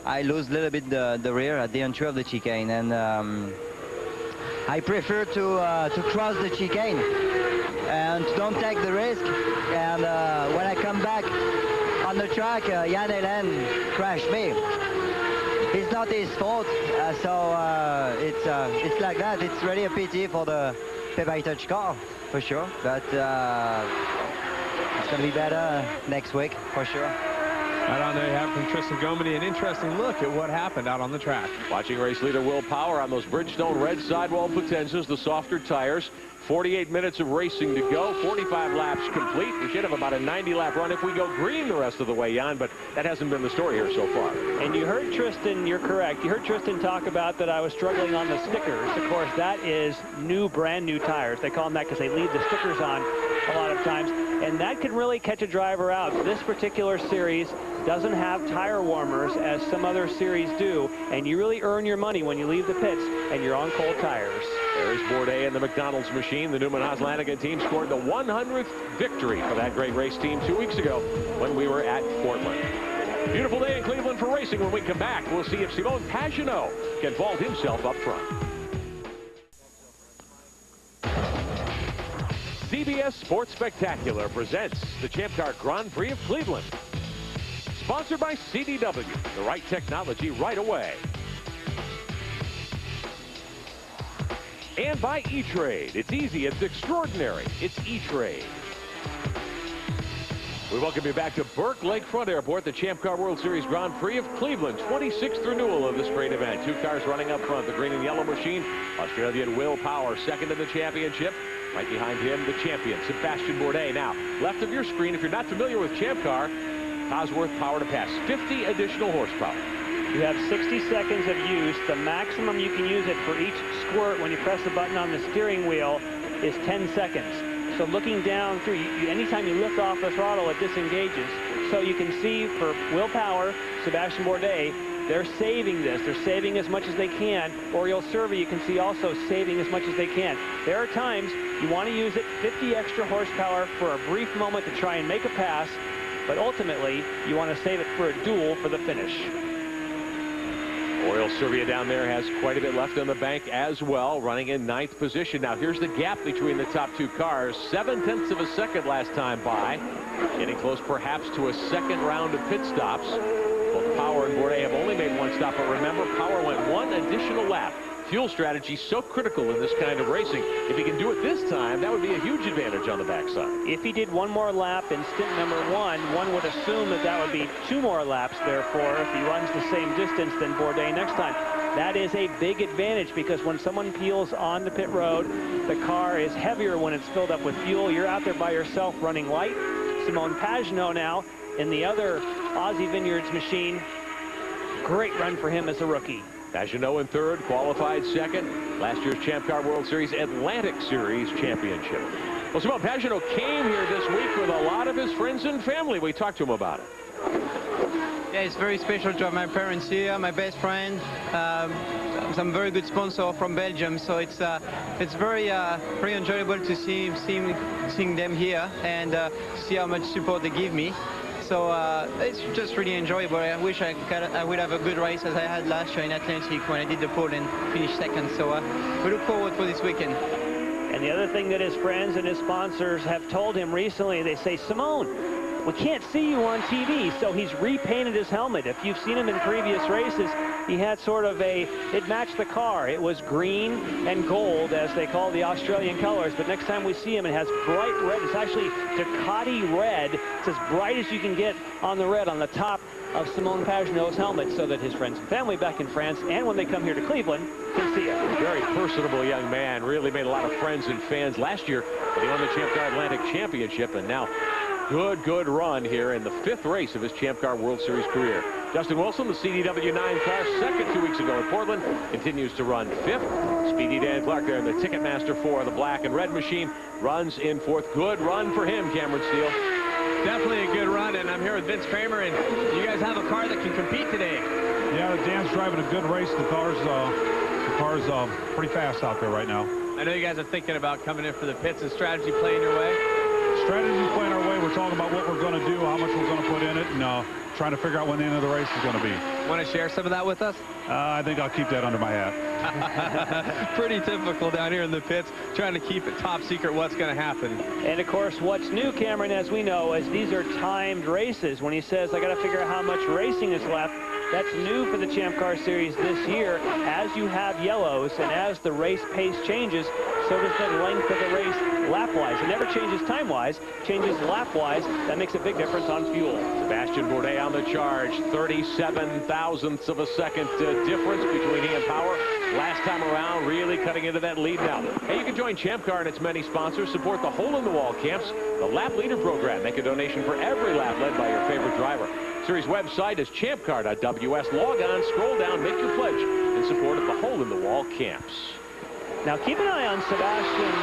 I lose a little bit the rear at the entry of the chicane, and I prefer to cross the chicane and don't take the risk. And when I come back on the track, Jan Helen crashed me. It's not his fault, so it's like that. It's really a pity for the Pay Touch car, for sure. But it's going to be better next week, for sure. Right on there you have from Tristan Gomedy, an interesting look at what happened out on the track. Watching race leader Will Power on those Bridgestone red sidewall Potenzas, the softer tires. 48 minutes of racing to go, 45 laps complete. We should have about a 90-lap run if we go green the rest of the way, Jan, but that hasn't been the story here so far. And you heard Tristan, you're correct. You heard Tristan talk about that I was struggling on the stickers. Of course, that is brand new tires. They call them that because they leave the stickers on a lot of times. And that can really catch a driver out. This particular series doesn't have tire warmers as some other series do. And you really earn your money when you leave the pits and you're on cold tires. There's Bourdais and the McDonald's machine. The Newman Haas Lanigan team scored the 100th victory for that great race team 2 weeks ago when we were at Portland. Beautiful day in Cleveland for racing. When we come back, we'll see if Simon Pagenaud can vault himself up front. CBS Sports Spectacular presents the Champ Car Grand Prix of Cleveland. Sponsored by CDW, the right technology right away. And by E-Trade. It's easy, it's extraordinary. It's E-Trade. We welcome you back to Burke Lakefront Airport, the Champ Car World Series Grand Prix of Cleveland. 26th renewal of this great event. 2 cars running up front. The green and yellow machine, Australian Will Power, second in the championship. Right behind him, the champion, Sebastian Bourdais. Now, left of your screen, if you're not familiar with Champ Car, Cosworth power to pass, 50 additional horsepower. You have 60 seconds of use. The maximum you can use it for each squirt when you press the button on the steering wheel is 10 seconds. So looking down through, anytime you lift off the throttle, it disengages. So you can see for Will Power, Sebastian Bourdais, they're saving this. They're saving as much as they can. Oriole Survey, you can see also saving as much as they can. There are times you want to use it 50 extra horsepower for a brief moment to try and make a pass, but ultimately you want to save it for a duel for the finish. Oriole Survey down there has quite a bit left on the bank as well, running in 9th position. Now here's the gap between the top 2 cars. 0.7 of a second last time by. Getting close perhaps to a second round of pit stops. Both Power and Bourdais have only made 1 stop, but remember, Power went 1 additional lap. Fuel strategy so critical in this kind of racing. If he can do it this time, that would be a huge advantage on the backside. If he did 1 more lap in stint number 1, one would assume that that would be 2 more laps, therefore, if he runs the same distance than Bourdais next time. That is a big advantage because when someone peels on the pit road, the car is heavier when it's filled up with fuel. You're out there by yourself running light. Simon Pagenaud now in the other Aussie Vineyards machine. Great run for him as a rookie. Pagenaud in 3rd, qualified 2nd. Last year's Champ Car World Series Atlantic Series Championship. Well, Simon Pagenaud came here this week with a lot of his friends and family. We talked to him about it. Yeah, it's very special to have my parents here, my best friend, some very good sponsor from Belgium. So it's very enjoyable to seeing them here and see how much support they give me. So it's just really enjoyable. I wish I would have a good race as I had last year in Atlantic when I did the pole and finished 2nd. So we look forward for this weekend. And the other thing that his friends and his sponsors have told him recently, they say, Simone, we can't see you on TV, so he's repainted his helmet. If you've seen him in previous races, he had sort of it matched the car. It was green and gold, as they call the Australian colors, but next time we see him, it has bright red. It's actually Ducati red. It's as bright as you can get on the red on the top of Simon Pagenaud's helmet, so that his friends and family back in France, and when they come here to Cleveland, can see it. Very personable young man. Really made a lot of friends and fans last year when he won the Champ Car Atlantic Championship, and now good run here in the 5th race of his Champ Car World Series career. Justin Wilson, the CDW 9 car, second 2 weeks ago in Portland, continues to run 5th. Speedy Dan Clark there in the Ticketmaster 4, the black and red machine, runs in 4th. Good run for him, Cameron Steele. Definitely a good run, and I'm here with Vince Kramer, and you guys have a car that can compete today. Yeah, Dan's driving a good race. The car's pretty fast out there right now. I know you guys are thinking about coming in for the pits. Is strategy playing your way? Strategy's playing our way. We're talking about what we're going to do, how much we're going to put in it, and trying to figure out when the end of the race is going to be. Want to share some of that with us? I think I'll keep that under my hat. Pretty typical down here in the pits, trying to keep it top secret what's going to happen. And of course, what's new, Cameron, as we know, is these are timed races. When he says, I got to figure out how much racing is left, that's new for the Champ Car Series this year. As you have yellows and as the race pace changes, so does the length of the race lap-wise. It never changes time-wise, changes lap-wise. That makes a big difference on fuel. Sebastian Bourdais on the charge. 37 thousandths of a second difference between he and Power. Last time around, really cutting into that lead now. Hey, you can join Champ Car and its many sponsors. Support the hole-in-the-wall camps, the Lap Leader program. Make a donation for every lap led by your favorite driver. Series website is champcar.ws. Log on, scroll down, make your pledge in support of the hole-in-the-wall camps. Now keep an eye on Sebastian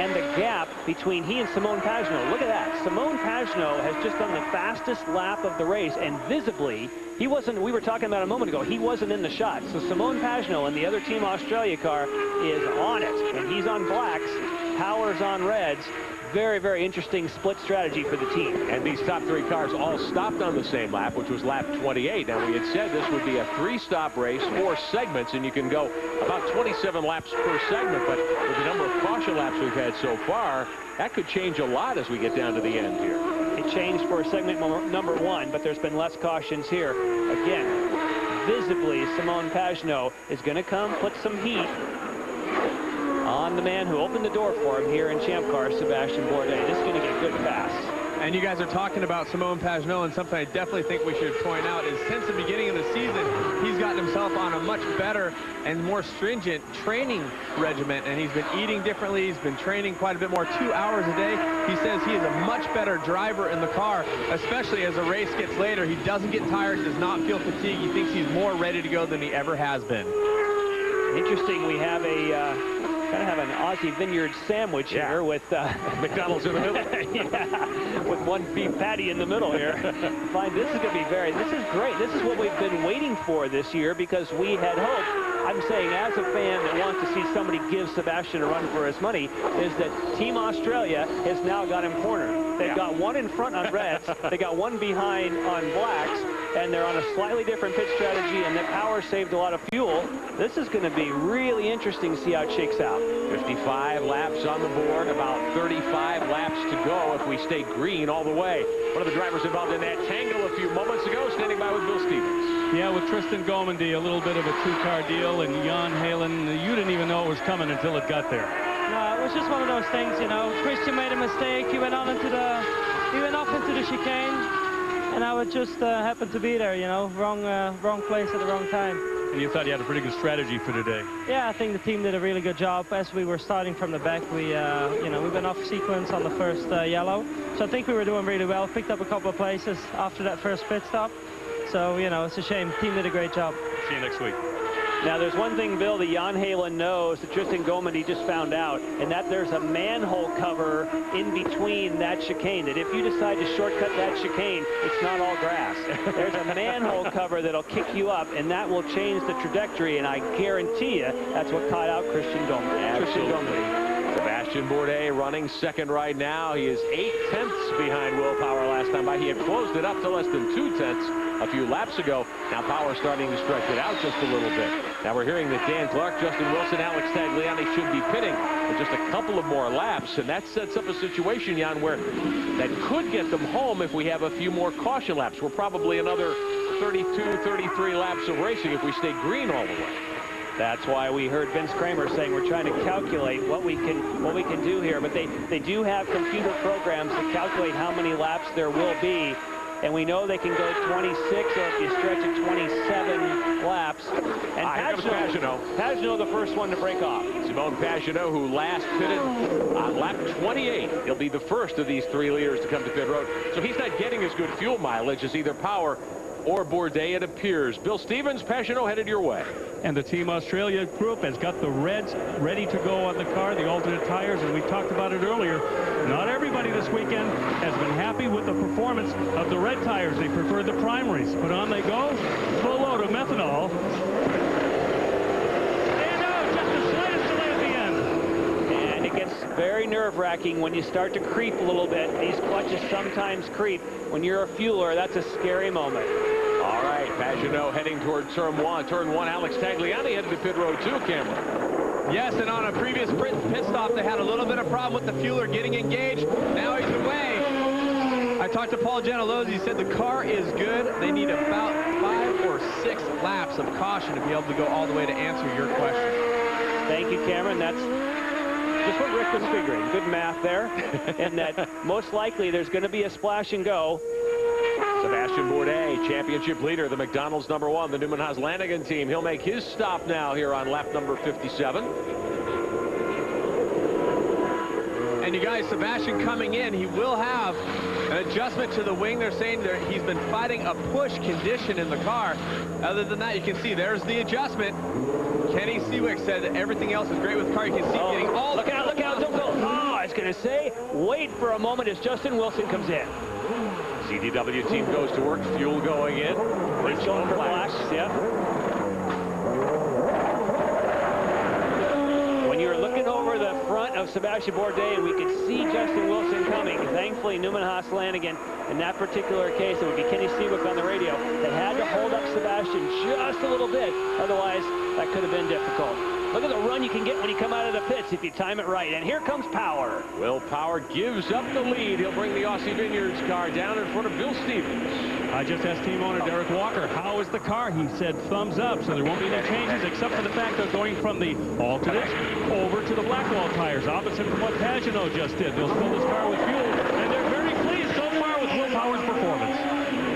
and the gap between he and Simon Pagenaud. Look at that. Simon Pagenaud has just done the fastest lap of the race, and visibly, he wasn't, we were talking about a moment ago, he wasn't in the shot. So Simon Pagenaud and the other Team Australia car is on it, and he's on blacks, Power's on reds. Very interesting split strategy for the team. And these top 3 cars all stopped on the same lap, which was lap 28. Now, we had said this would be a 3-stop race, 4 segments, and you can go about 27 laps per segment. But with the number of caution laps we've had so far, that could change a lot as we get down to the end here. It changed for segment number 1, but there's been less cautions here. Again, visibly, Simon Pagenaud is going to come put some heat on the man who opened the door for him here in Champ Car, Sebastian Bourdais. This is going to get good fast. And you guys are talking about Simon Pagenaud, and something I definitely think we should point out is since the beginning of the season, he's gotten himself on a much better and more stringent training regimen, and he's been eating differently. He's been training quite a bit more, 2 hours a day. He says he is a much better driver in the car, especially as the race gets later. He doesn't get tired, does not feel fatigued. He thinks he's more ready to go than he ever has been. Interesting, we have a kind of have an Aussie Vineyard sandwich here with McDonald's in the middle. Yeah, with 1 beef patty in the middle here. Fine, this is going to be this is great. This is what we've been waiting for this year, because we had hoped, I'm saying as a fan that wants to see somebody give Sebastian a run for his money, is that Team Australia has now got him cornered. They've got 1 in front on reds, they got 1 behind on blacks, and they're on a slightly different pit strategy, and the Power saved a lot of fuel. This is going to be really interesting to see how it shakes out. 55 laps on the board, about 35 laps to go if we stay green all the way. One of the drivers involved in that tangle a few moments ago, standing by with Bill Stevens. Yeah, with Tristan Gomendy, a little bit of a 2-car deal, and Jan Halen, you didn't even know it was coming until it got there. No, it was just one of those things, you know. Christian made a mistake. He went off into the chicane, and I would just happen to be there, you know, wrong place at the wrong time. And you thought you had a pretty good strategy for today. Yeah, I think the team did a really good job. As we were starting from the back, we went off sequence on the first yellow. So I think we were doing really well. Picked up a couple of places after that first pit stop. So, you know, it's a shame. The team did a great job. See you next week. Now, there's one thing, Bill, that Jan Halen knows that Tristan Gomendy just found out, and that there's a manhole cover in between that chicane, that if you decide to shortcut that chicane, it's not all grass. There's a manhole cover that'll kick you up, and that will change the trajectory, and I guarantee you that's what caught out Tristan Gomendy. Sebastian Bourdais running second right now. He is 8 tenths behind Will Power last time by. He had closed it up to less than 2 tenths a few laps ago. Now Power starting to stretch it out just a little bit. Now we're hearing that Dan Clark, Justin Wilson, Alex Tagliani should be pitting in just a couple of more laps, and that sets up a situation, Jan, where that could get them home if we have a few more caution laps. We're probably another 32, 33 laps of racing if we stay green all the way. That's why we heard Vince Kramer saying we're trying to calculate what we can do here. But they do have computer programs to calculate how many laps there will be. And we know they can go 26, or if you stretch it, 27 laps. And Pagenaud, the first one to break off. Simone Pagenaud, who last pitted on lap 28. He'll be the first of these three leaders to come to pit road. So he's not getting as good fuel mileage as either Power or Bourdais, it appears. Bill Stevens, Pagenaud headed your way. And the Team Australia group has got the reds ready to go on the car, the alternate tires, and we talked about it earlier. Not everybody this weekend has been happy with the performance of the red tires. They prefer the primaries, but on they go, full load of methanol. And just the slightest delay at the end. And it gets very nerve-wracking when you start to creep a little bit. These clutches sometimes creep. When you're a fueler, that's a scary moment. All right, Pagenaud heading toward turn one. Turn one, Alex Tagliani headed to pit road too, Cameron. Yes, and on a previous pit stop, they had a little bit of problem with the fueler getting engaged. Now he's away. I talked to Paul Gentilozzi. He said the car is good. They need about 5 or 6 laps of caution to be able to go all the way to answer your question. Thank you, Cameron. That's just what Rick was figuring. Good math there. And that most likely there's going to be a splash and go. Sebastian Bourdais, championship leader, the McDonald's #1, the Newman Haas Lanigan team. He'll make his stop now here on lap number 57. And you guys, Sebastian coming in, he will have an adjustment to the wing. They're saying he's been fighting a push condition in the car. Other than that, you can see there's the adjustment. Kenny Seawick said that everything else is great with the car. You can see getting all look out, don't go. Oh, I was going to say, wait for a moment as Justin Wilson comes in. CDW team goes to work, fuel going in. He's going for blacks, yeah. When you're looking over the front of Sebastian Bourdais, we could see Justin Wilson coming. Thankfully, Newman Haas Lanigan, in that particular case, it would be Kenny Seawick on the radio, that had to hold up Sebastian just a little bit. Otherwise, that could have been difficult. Look at the run you can get when you come out of the pits if you time it right. And here comes Power. Will Power gives up the lead. He'll bring the Aussie Vineyards car down in front of Bill Stevens. I just asked team owner Derek Walker, how is the car? He said thumbs up, so there won't be any changes except for the fact they're going from the alternates over to the Blackwall tires, opposite from what Pagenaud just did. They'll fill this car with fuel, and they're very pleased so far with Will Power's performance.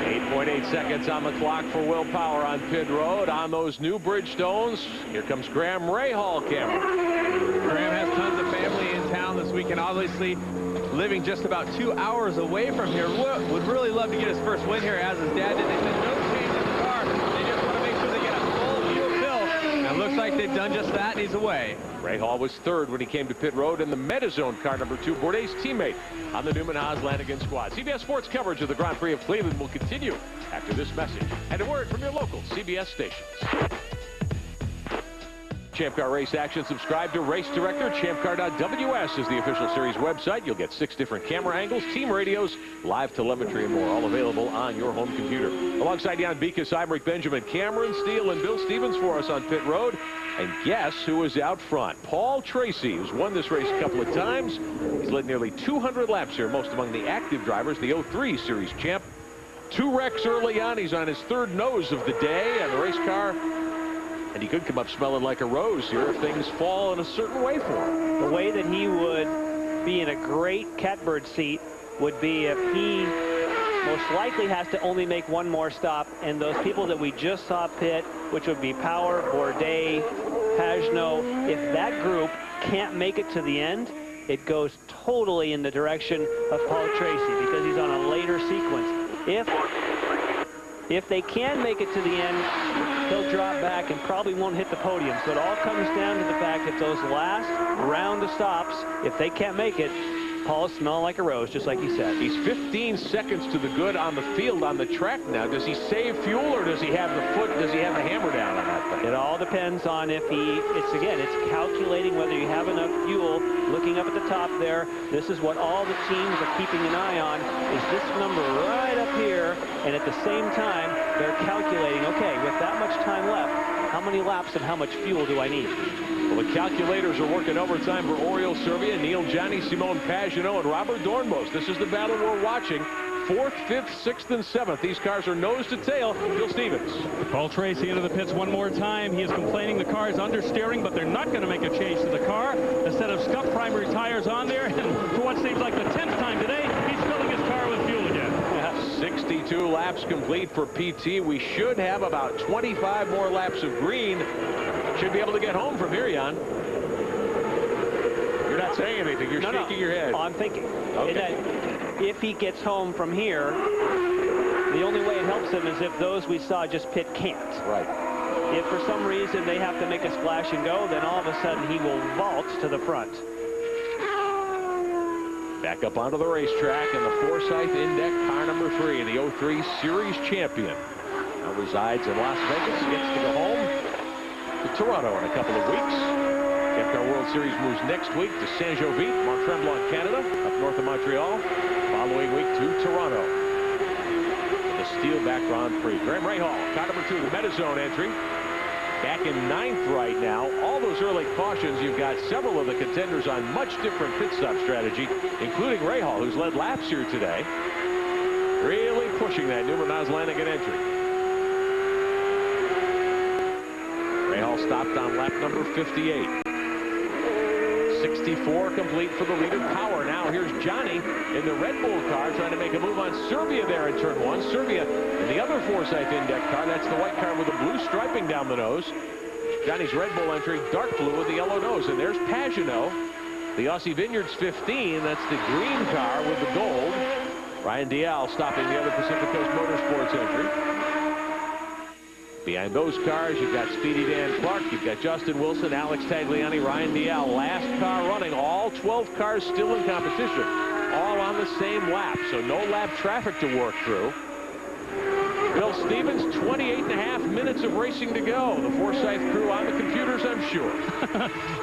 8.8 seconds on the clock for Will Power on pit road. On those new Bridgestones, here comes Graham Rahal, Cameron. Graham has tons of family in town this weekend, obviously living just about 2 hours away from here. Would really love to get his first win here, as his dad did. They said no change in the car. They just want to make sure they get a full fuel fill. And it looks like they've done just that, and he's away. Rahal was third when he came to pit road in the Metazone car #2, Bourdais' teammate on the Newman Haas Lanigan squad. CBS Sports coverage of the Grand Prix of Cleveland will continue after this message and a word from your local CBS stations. Champ Car race action. Subscribe to Race Director. ChampCar.ws is the official series website. You'll get 6 different camera angles, team radios, live telemetry, and more, all available on your home computer. Alongside Jan Beekes, I'm Rick Benjamin, Cameron Steele, and Bill Stevens for us on pit road. And guess who is out front? Paul Tracy, who's won this race a couple of times. He's led nearly 200 laps here, most among the active drivers, the 03 series champ. 2 wrecks early on. He's on his 3rd nose of the day on the race car. And he could come up smelling like a rose here if things fall in a certain way for him. The way that he would be in a great catbird seat would be if he most likely has to only make one more stop, and those people that we just saw pit, which would be Power, Bourdais, Pagenaud, if that group can't make it to the end, it goes totally in the direction of Paul Tracy because he's on a later sequence. If they can make it to the end, he'll drop back and probably won't hit the podium. So it all comes down to the fact that those last round of stops, if they can't make it, Paul's smelling like a rose, just like he said. He's 15 seconds to the good on the field, on the track now. Does he save fuel, or does he have the hammer down on that thing? It all depends on if it's calculating whether you have enough fuel. Looking up at the top there, this is what all the teams are keeping an eye on, is this number right up here, and at the same time, they're calculating, okay, with that much time left, how many laps and how much fuel do I need? Well, the calculators are working overtime for Oriol Servia, Neil Johnny, Simone Pagenaud, and Robert Dornbos. This is the battle we're watching. 4th, 5th, 6th, and 7th. These cars are nose to tail. Bill Stevens. Paul Tracy into the pits one more time. He is complaining the car is understeering, but they're not going to make a change to the car. Instead of scuffed primary tires on there, and for what seems like the 10th time today, he's filling his car with fuel again. 62 laps complete for PT. We should have about 25 more laps of green. Should be able to get home from here, Jan. You're not saying anything. You're shaking your head. I'm thinking. Okay. If he gets home from here, the only way it helps him is if those we saw just pit can't. Right. If for some reason they have to make a splash and go, then all of a sudden he will vault to the front. Back up onto the racetrack, and the Forsythe Index car number 3, the 03 Series champion. Now resides in Las Vegas, gets to go home to Toronto in a couple of weeks. IndyCar World Series moves next week to Saint-Jovite, Mont-Tremblant, Canada, up north of Montreal. Following week to Toronto. The Steelback Grand Prix. Graham Rahal, car number 2, the Metazone entry. Back in 9th right now. All those early cautions, you've got several of the contenders on much different pit stop strategy, including Rahal, who's led laps here today. Really pushing that Newman Oslanigan entry. Rahal stopped on lap number 58. 64 complete for the leader. Power now. Here's Johnny in the Red Bull car trying to make a move on Servia there in turn 1. Servia in the other Forsythe Index car. That's the white car with the blue striping down the nose. Johnny's Red Bull entry, dark blue with the yellow nose. And there's Pagenaud, the Aussie Vineyards 15. That's the green car with the gold. Ryan Dial stopping the other Pacific Coast Motorsports entry. Behind those cars, you've got Speedy Dan Clark, you've got Justin Wilson, Alex Tagliani, Ryan Dial. Last car running, all 12 cars still in competition, all on the same lap, so no lap traffic to work through. Bill Stevens, 28.5 minutes of racing to go. The Forsythe crew on the computers, I'm sure.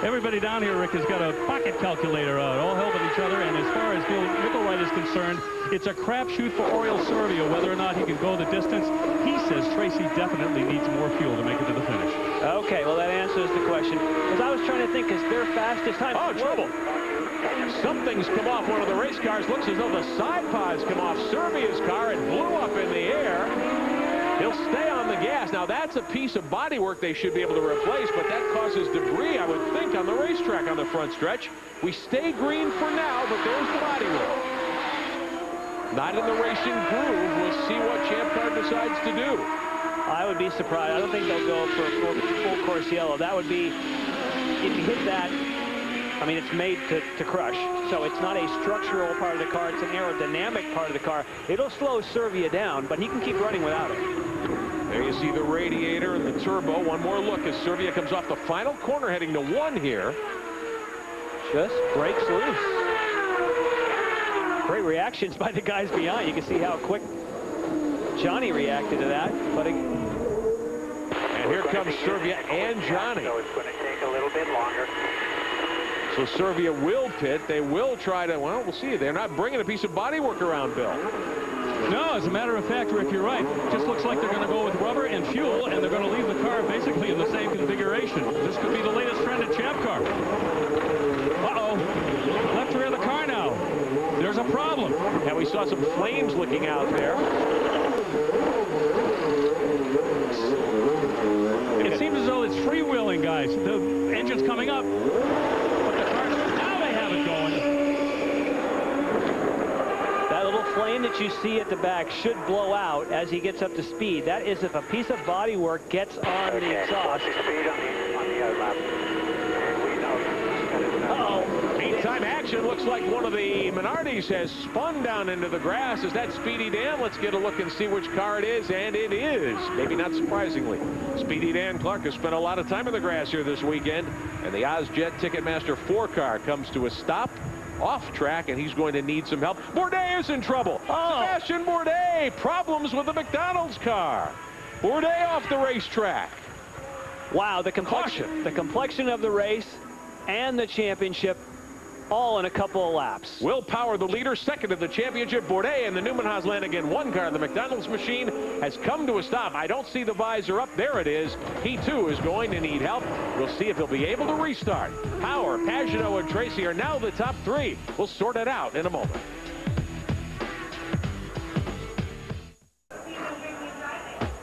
Everybody down here, Rick, has got a pocket calculator out, all helping each other, and as far as Bill Mickelwright is concerned, it's a crapshoot for Oriol Servia whether or not he can go the distance. He says Tracy definitely needs more fuel to make it to the finish. Okay, well, that answers the question. As I was trying to think, is their fastest time? Oh, trouble. Something's come off one of the race cars. Looks as though the side pods come off Servia's car and blew up in the air. He'll stay on the gas. Now, that's a piece of bodywork they should be able to replace, but that causes debris, I would think, on the racetrack on the front stretch. We stay green for now, but there's the bodywork. Not in the racing groove. We'll see what Champ Car decides to do. I would be surprised. I don't think they'll go for a full course yellow. That would be, if you hit that, I mean, it's made to crush. So it's not a structural part of the car. It's an aerodynamic part of the car. It'll slow Servia down, but he can keep running without it. There you see the radiator and the turbo. One more look as Servia comes off the final corner heading to 1 here. Just breaks loose. Great reactions by the guys behind. You can see how quick Johnny reacted to that. And here comes Servia and Johnny. So it's going to take a little bit longer. So Servia will pit. They will try to, well, we'll see. They're not bringing a piece of bodywork around, Bill. No, as a matter of fact, Rick, you're right. Just looks like they're going to go with rubber and fuel, and they're going to leave the car basically in the same configuration. This could be the latest trend at Champ Car. Uh-oh. Left rear of the car now. There's a problem. And we saw some flames licking out there. It seems as though it's freewheeling, guys. The engine's coming up. But the car, now they have it going. That little flame that you see at the back should blow out as he gets up to speed. That is if a piece of bodywork gets on the exhaust. Uh-oh. Meantime, action looks like one of the Minardis has spun down into the grass. Is that Speedy Dan? Let's get a look and see which car it is, and it is. Maybe not surprisingly. Speedy Dan Clark has spent a lot of time in the grass here this weekend, and the Ozjet Ticketmaster 4 car comes to a stop off track, and he's going to need some help. Bourdais is in trouble. Sebastian Bourdais, problems with the McDonald's car. Bourdais off the racetrack. Wow, the complexion of the race and the championship all in a couple of laps. Will Power, the leader, second of the championship. Bourdais and the Newman Haas-Lanigan 1 car, the McDonald's machine, has come to a stop. I don't see the visor up. There it is. He, too, is going to need help. We'll see if he'll be able to restart. Power, Pagenaud, and Tracy are now the top 3. We'll sort it out in a moment.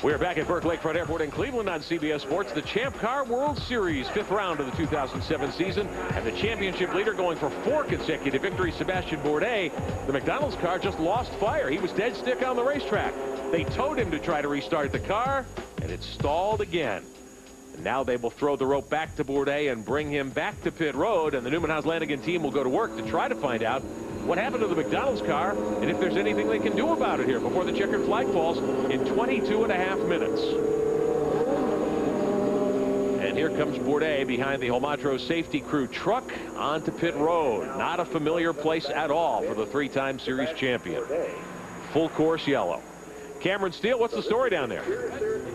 We're back at Burke Lakefront Airport in Cleveland on CBS Sports. The Champ Car World Series, 5th round of the 2007 season. And the championship leader going for 4 consecutive victories, Sebastian Bourdais. The McDonald's car just lost fire. He was dead stick on the racetrack. They towed him to try to restart the car, and it stalled again. And now they will throw the rope back to Bourdais and bring him back to pit road. And the Newman Haas-Lanigan team will go to work to try to find out what happened to the McDonald's car and if there's anything they can do about it here before the checkered flag falls in 22.5 minutes. And here comes Bourdais behind the Holmatro safety crew truck onto pit road. Not a familiar place at all for the 3-time series champion. Full course yellow. Cameron Steele, what's the story down there?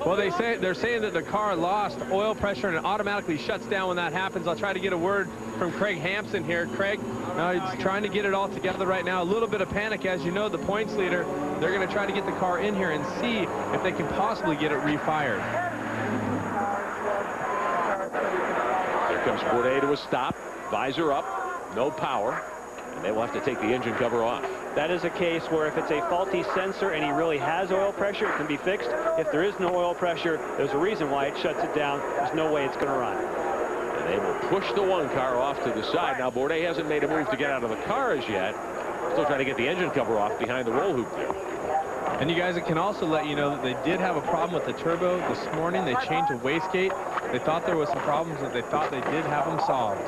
Well, they're saying that the car lost oil pressure and it automatically shuts down when that happens. I'll try to get a word from Craig Hampson here. Craig, he's trying to get it all together right now. A little bit of panic, as you know, the points leader. They're going to try to get the car in here and see if they can possibly get it refired. Here comes Bourdais to a stop. Visor up, no power, and they will have to take the engine cover off. That is a case where if it's a faulty sensor and he really has oil pressure, it can be fixed. If there is no oil pressure, there's a reason why it shuts it down. There's no way it's going to run. And they will push the 1 car off to the side. Now, Bourdais hasn't made a move to get out of the car as yet. Still trying to get the engine cover off behind the roll hoop there. And you guys, it can also let you know that they did have a problem with the turbo this morning. They changed the wastegate. They thought there was some problems, but they thought they did have them solved.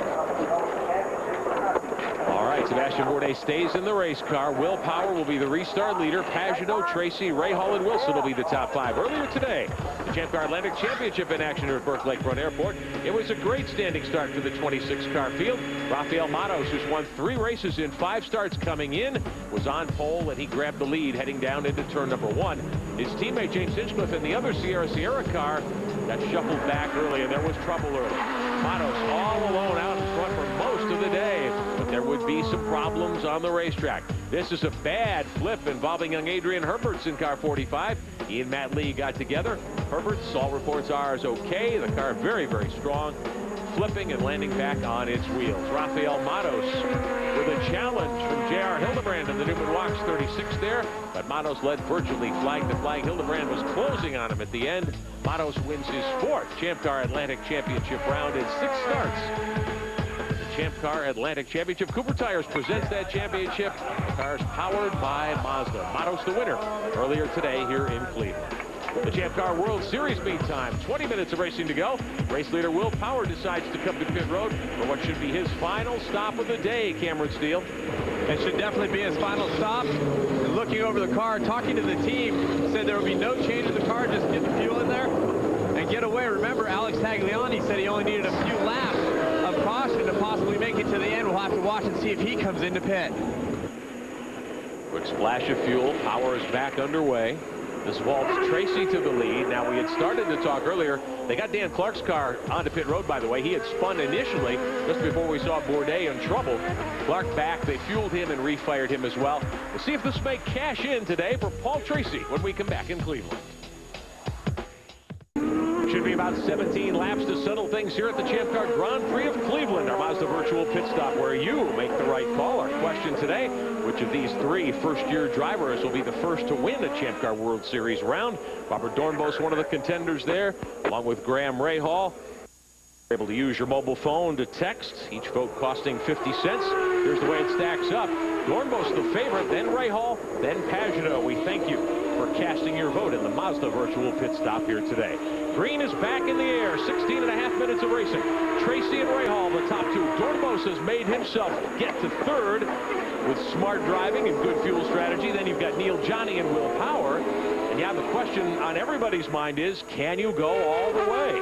All right, Sebastian Bourdais stays in the race car. Will Power will be the restart leader. Pagenaud, Tracy, Rahal, and Wilson will be the top 5. Earlier today, the Champ Car Atlantic Championship in action here at Burke Lakefront Airport. It was a great standing start for the 26-car field. Rafael Matos, who's won 3 races in 5 starts coming in, was on pole, and he grabbed the lead heading down into turn number 1. His teammate James Hinchcliffe in the other Sierra car got shuffled back early, and there was trouble early. Matos all alone out in front for most of the day, but there would be some problems on the racetrack. This is a bad flip involving young Adrian Herberts in car 45. He and Matt Lee got together. Herberts, all reports are, is okay. The car very, very strong, flipping and landing back on its wheels. Rafael Matos with a challenge from J.R. Hildebrand in the Newman Walks 36 there, but Matos led virtually flag to flag. Hildebrand was closing on him at the end. Matos wins his 4th Champ Car Atlantic Championship round in 6 starts. The Champ Car Atlantic Championship. Cooper Tires presents that championship. The car's powered by Mazda. Matos the winner earlier today here in Cleveland. The Champ Car World Series meantime. 20 minutes of racing to go. Race leader Will Power decides to come to pit road for what should be his final stop of the day, Cameron Steele. It should definitely be his final stop. And looking over the car, talking to the team, said there will be no change in the car, just get the fuel in there and get away. Remember, Alex Tagliani said he only needed a few laps of caution to possibly make it to the end. We'll have to watch and see if he comes into pit. Quick splash of fuel. Power is back underway. This vaults Tracy to the lead. Now, we had started to talk earlier. They got Dan Clark's car onto pit road, by the way. He had spun initially just before we saw Bourdais in trouble. Clark back. They fueled him and refired him as well. We'll see if this may cash in today for Paul Tracy when we come back in Cleveland. Should be about 17 laps to settle things here at the Champ Car Grand Prix of Cleveland, our Mazda virtual pit stop where you make the right call. Our question today, which of these 3 first-year drivers will be the first to win a Champ Car World Series round? Robert Dornbos, one of the contenders there, along with Graham Rahal. You're able to use your mobile phone to text, each vote costing 50 cents. Here's the way it stacks up. Dornbos the favorite, then Rahal, then Pagenaud. We thank you for casting your vote in the Mazda virtual pit stop here today. Green is back in the air. 16.5 minutes of racing. Tracy and Rahal, the top 2. Dornbos has made himself get to 3rd with smart driving and good fuel strategy. Then you've got Neil Johnny and Will Power. And yeah, the question on everybody's mind is, can you go all the way?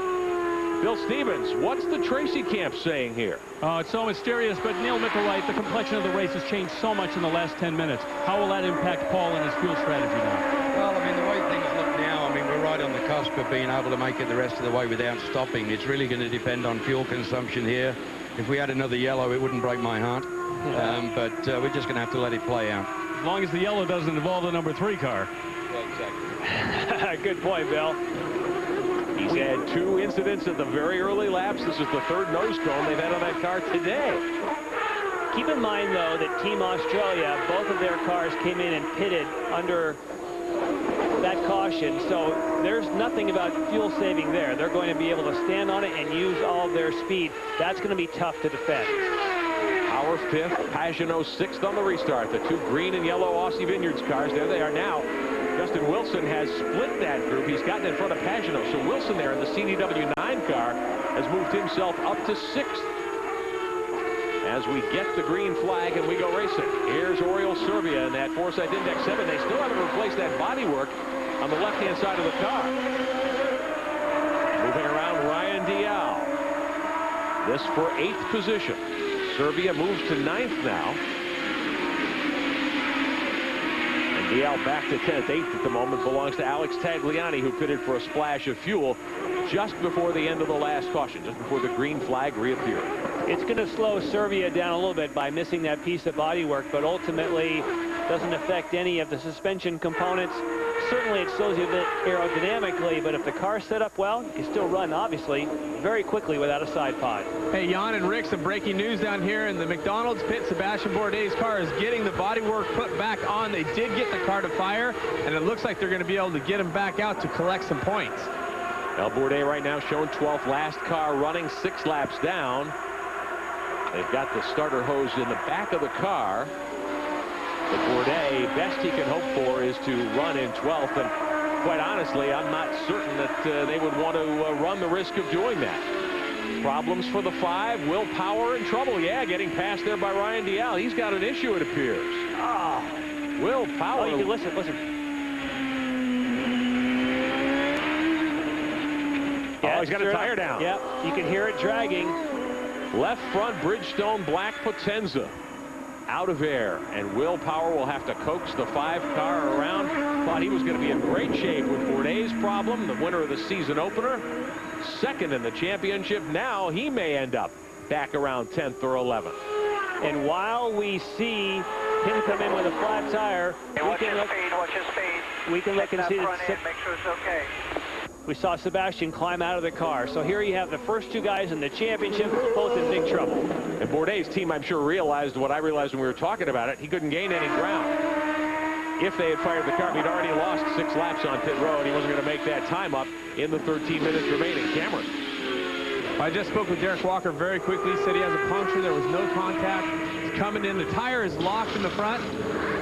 Bill Stevens, what's the Tracy camp saying here? Oh, it's so mysterious, but Neil Mickelwright, the complexion of the race has changed so much in the last 10 minutes. How will that impact Paul and his fuel strategy now? Well, I mean, the way things look now, I mean, we're right on the cusp of being able to make it the rest of the way without stopping. It's really going to depend on fuel consumption here. If we had another yellow, it wouldn't break my heart. But we're just going to have to let it play out. As long as the yellow doesn't involve the number 3 car. Yeah, exactly. Good point, Bill. He's had 2 incidents at the very early laps. This is the 3rd nose cone they've had on that car today. Keep in mind, though, that Team Australia, both of their cars came in and pitted under that caution. So there's nothing about fuel saving there. They're going to be able to stand on it and use all of their speed. That's going to be tough to defend. Power 5th, Pagenaud 6th on the restart. The 2 green and yellow Aussie Vineyards cars, there they are now. Justin Wilson has split that group. He's gotten in front of Pagenaud. So Wilson there in the CDW 9 car has moved himself up to 6th. As we get the green flag and we go racing. Here's Oriol Serbia in that Forsyth Index 7. They still haven't replaced that bodywork on the left-hand side of the car. Moving around, Ryan Dial. This for 8th position. Serbia moves to 9th now. Dial back to 10th. 8th at the moment belongs to Alex Tagliani, who pitted for a splash of fuel just before the end of the last caution, just before the green flag reappeared. It's going to slow Serbia down a little bit by missing that piece of bodywork, but ultimately doesn't affect any of the suspension components. Certainly it slows you a bit aerodynamically, but if the car's set up well, you can still run, obviously, very quickly without a side pod. Hey, Jan and Rick, some breaking news down here in the McDonald's pit. Sebastian Bourdais' car is getting the bodywork put back on. They did get the car to fire, and it looks like they're going to be able to get him back out to collect some points. Well, Bourdais right now showing 12th, last car running 6 laps down. They've got the starter hose in the back of the car. But Bourdais, best he can hope for is to run in 12th. And quite honestly, I'm not certain that they would want to run the risk of doing that. Problems for the 5. Will Power in trouble. Yeah, getting passed there by Ryan Dial. He's got an issue, it appears. Will Power. Oh, you can listen. Yeah, he's got a tire down. Yep, you can hear it dragging. Left front Bridgestone black Potenza. Out of air, and Will Power will have to coax the 5 car around. Thought he was going to be in great shape with Bourdais' problem, the winner of the season opener. 2nd in the championship. Now he may end up back around 10th or 11th. And while we see him come in with a flat tire, watch his speed. We can look and see that make sure it's okay. We saw Sebastian climb out of the car. So here you have the first 2 guys in the championship, both in big trouble. And Bourdais' team, I'm sure, realized what I realized when we were talking about it. He couldn't gain any ground. If they had fired the car, he'd already lost 6 laps on pit road. He wasn't going to make that time up in the 13 minutes remaining. Cameron. I just spoke with Derek Walker very quickly. Said he has a puncture. There was no contact. He's coming in. The tire is locked in the front.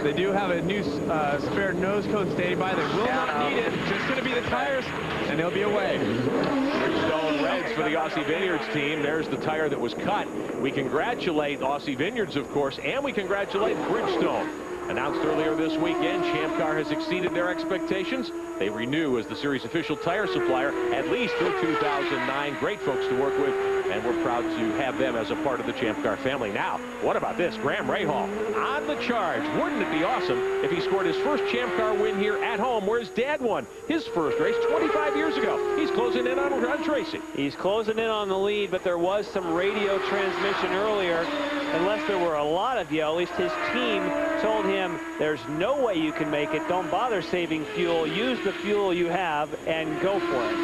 They do have a new spare nose cone standing by. They will not need it. Just going to be the tires, and they'll be away. Bridgestone Reds for the Aussie Vineyards team. There's the tire that was cut. We congratulate Aussie Vineyards, of course, and we congratulate Bridgestone. Announced earlier this weekend, Champ Car has exceeded their expectations. They renew as the series official tire supplier at least through 2009. Great folks to work with, and we're proud to have them as a part of the Champ Car family. Now, what about this? Graham Rahal on the charge. Wouldn't it be awesome if he scored his first Champ Car win here at home, where his dad won his first race 25 years ago? He's closing in on Tracy. He's closing in on the lead, but there was some radio transmission earlier. Unless there were a lot of you, at least his team told him there's no way you can make it. Don't bother saving fuel. Use the fuel you have and go for it.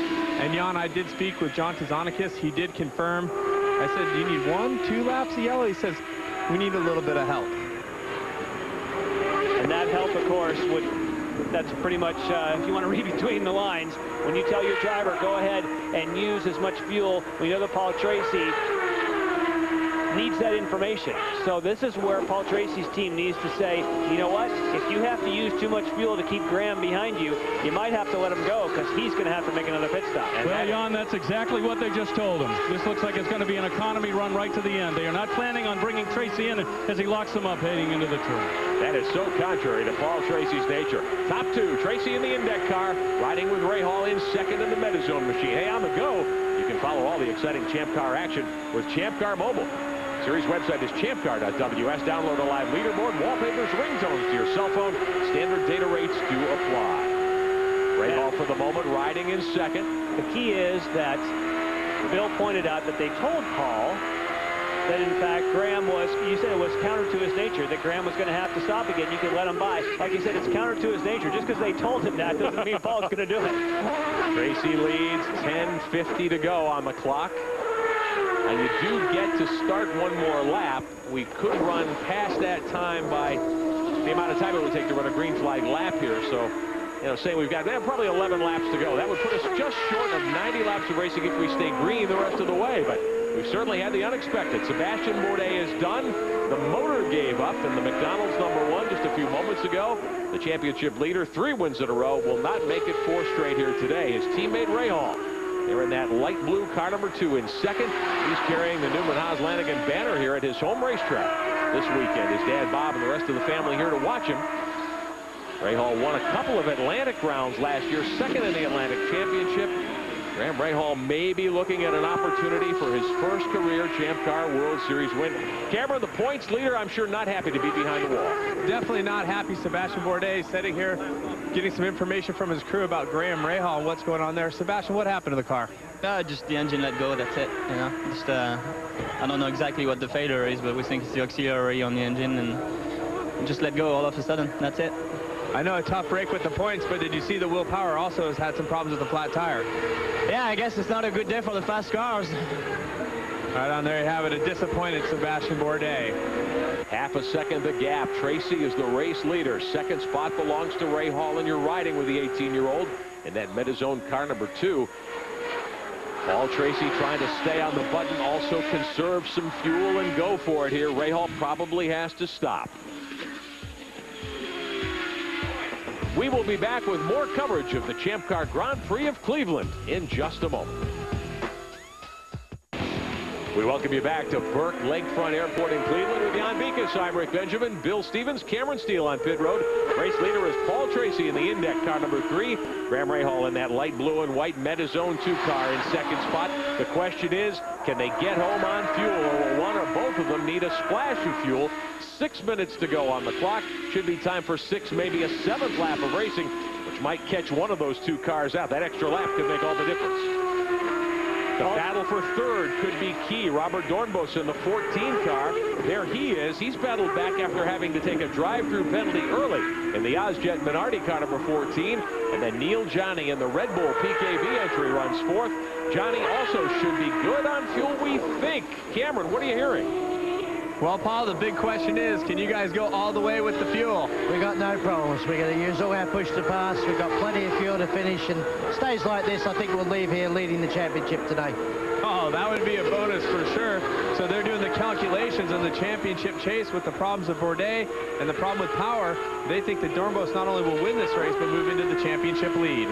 And Jan, I did speak with John Tzanikis. He did confirm. I said, do you need 1, 2 laps of yellow? He says, we need a little bit of help. And that help, of course, that's pretty much, if you want to read between the lines, when you tell your driver, go ahead and use as much fuel. We know that Paul Tracy needs that information. So this is where Paul Tracy's team needs to say, you know what, if you have to use too much fuel to keep Graham behind you, you might have to let him go because he's going to have to make another pit stop. And well, Jan, that's exactly what they just told him. This looks like it's going to be an economy run right to the end. They are not planning on bringing Tracy in as he locks them up heading into the turn. That is so contrary to Paul Tracy's nature. Top 2, Tracy in the Index car, riding with Rahal in 2nd in the Metazone machine. Hey, on the go, you can Follow all the exciting Champ Car action with Champ Car Mobile. Series website is champcar.ws. Download a live leaderboard, wallpapers, ringtones to your cell phone. Standard data rates do apply. Rahal for the moment riding in second. The key is that Bill pointed out that they told Paul that in fact Graham was, you said it was counter to his nature, that Graham was going to have to stop again. You could let him by. Like you said, it's counter to his nature. Just because they told him that doesn't mean Paul's going to do it. Tracy leads, 10:50 to go on the clock. And you do get to start one more lap. We could run past that time by the amount of time it would take to run a green flag lap here. So, you know, say we've got probably 11 laps to go. That would put us just short of 90 laps of racing if we stay green the rest of the way. But we've certainly had the unexpected. Sebastian Bourdais is done. The motor gave up in the McDonald's #1 just a few moments ago. The championship leader, 3 wins in a row, will not make it 4 straight here today. His teammate Rahal, they're in that light blue car #2 in second. He's carrying the Newman Haas Lanigan banner here at his home racetrack this weekend. His dad Bob and the rest of the family here to watch him. Rahal won a couple of Atlantic rounds last year, second in the Atlantic Championship. Graham Rahal may be looking at an opportunity for his first career Champ Car World Series win. Cameron, the points leader, I'm sure not happy to be behind the wall. Definitely not happy. Sebastian Bourdais sitting here getting some information from his crew about Graham Rahal and what's going on there. Sebastian, what happened to the car? Just the engine let go, that's it. You know, just I don't know exactly what the failure is, but we think it's the auxiliary on the engine, and just let go all of a sudden. That's it. I know a tough break with the points, but did you see the Will Power also has had some problems with the flat tire? Yeah, I guess it's not a good day for the fast cars. Right on there you have it, a disappointed Sebastian Bourdais. Half a second the gap. Tracy is the race leader. Second spot belongs to Rahal, and you're riding with the 18-year-old in that Metazone car #2. Paul Tracy trying to stay on the button, also conserve some fuel and go for it here. Rahal probably has to stop. We will be back with more coverage of the Champ Car Grand Prix of Cleveland in just a moment. We welcome you back to Burke Lakefront Airport in Cleveland with Jan Beekes. I'm Rick Benjamin, Bill Stevens, Cameron Steele on pit road. Race leader is Paul Tracy in the Index car #3. Graham Rahal in that light blue and white Metazone 2 car in second spot. The question is, can they get home on fuel, or will one or both of them need a splash of fuel? 6 minutes to go on the clock. Should be time for 6, maybe a 7th lap of racing, which might catch one of those 2 cars out. That extra lap could make all the difference. The battle for third could be key. Robert Dornbos in the 14 car. There he is. He's battled back after having to take a drive-through penalty early in the Ozjet Minardi car #14. And then Neil Johnny in the Red Bull PKV entry runs 4th. Johnny also should be good on fuel, we think. Cameron, what are you hearing? Well, Paul, the big question is, can you guys go all the way with the fuel? We got no problems. We're going to use all our push to pass. We've got plenty of fuel to finish, and stays like this, I think we'll leave here leading the championship today. Oh, that would be a bonus for sure. So they're doing the calculations on the championship chase with the problems of Bourdais and the problem with power. They think that Dornbos not only will win this race, but move into the championship lead.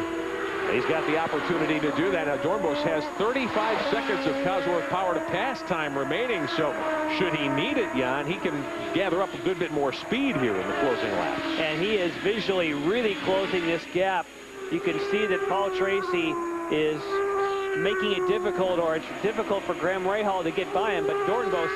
He's got the opportunity to do that. Now, Dornbos has 35 seconds of Cosworth power to pass time remaining, so should he need it, Jan, he can gather up a good bit more speed here in the closing laps. And he is visually really closing this gap. You can see that Paul Tracy is making it difficult, or it's difficult for Graham Rahal to get by him, but Dornbos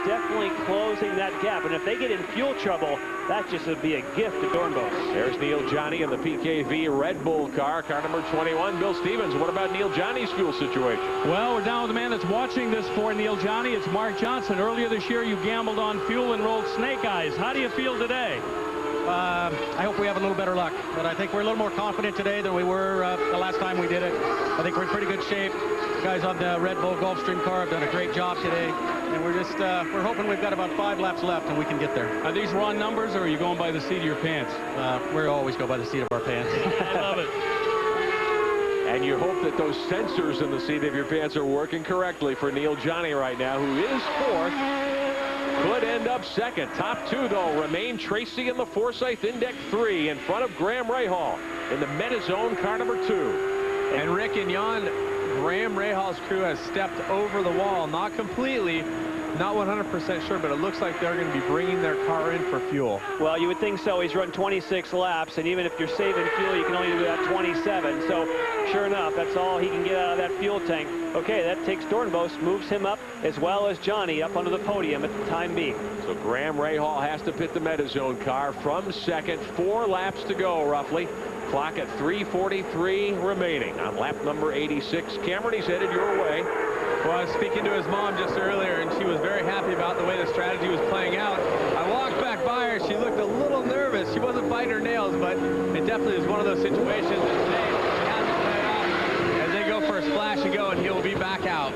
definitely closing that gap. And if they get in fuel trouble, that just would be a gift to Dornbos. There's Neil Johnny in the PKV Red Bull car #21. Bill Stevens, what about Neil Johnny's fuel situation? Well, we're down with the man that's watching this for Neil Johnny. It's Mark Johnson. Earlier this year, you gambled on fuel and rolled snake eyes. How do you feel today? I hope we have a little better luck, but I think we're a little more confident today than we were the last time we did it. I think we're in pretty good shape. The guys on the Red Bull Gulfstream car have done a great job today, and we're just we're hoping we've got about 5 laps left and we can get there. Are these raw numbers, or are you going by the seat of your pants? We always go by the seat of our pants. I love it. And you hope that those sensors in the seat of your pants are working correctly for Neil Johnny right now, who is 4th. Could end up 2nd. Top 2, though, remain Tracy in the Forsyth Index 3 in front of Graham Rahal in the Metazone car #2. And Rick and Jan, Graham Rahal's crew has stepped over the wall, not completely, not 100% sure, but it looks like they're going to be bringing their car in for fuel. Well, you would think so. He's run 26 laps, and even if you're saving fuel, you can only do that 27. So sure enough, that's all he can get out of that fuel tank. Okay, that takes Dornbos, moves him up, as well as Johnny up onto the podium at the time being. So Graham Rahal has to pit the Metazone car from second. 4 laps to go, roughly. Clock at 3:43 remaining on lap number 86. Cameron, he's headed your way. Well, I was speaking to his mom just earlier, and she was very happy about the way the strategy was playing out. I walked back by her. She looked a little nervous. She wasn't biting her nails, but it definitely was one of those situations that today hasn't played out. As they go for a splash and go, and he'll be back out.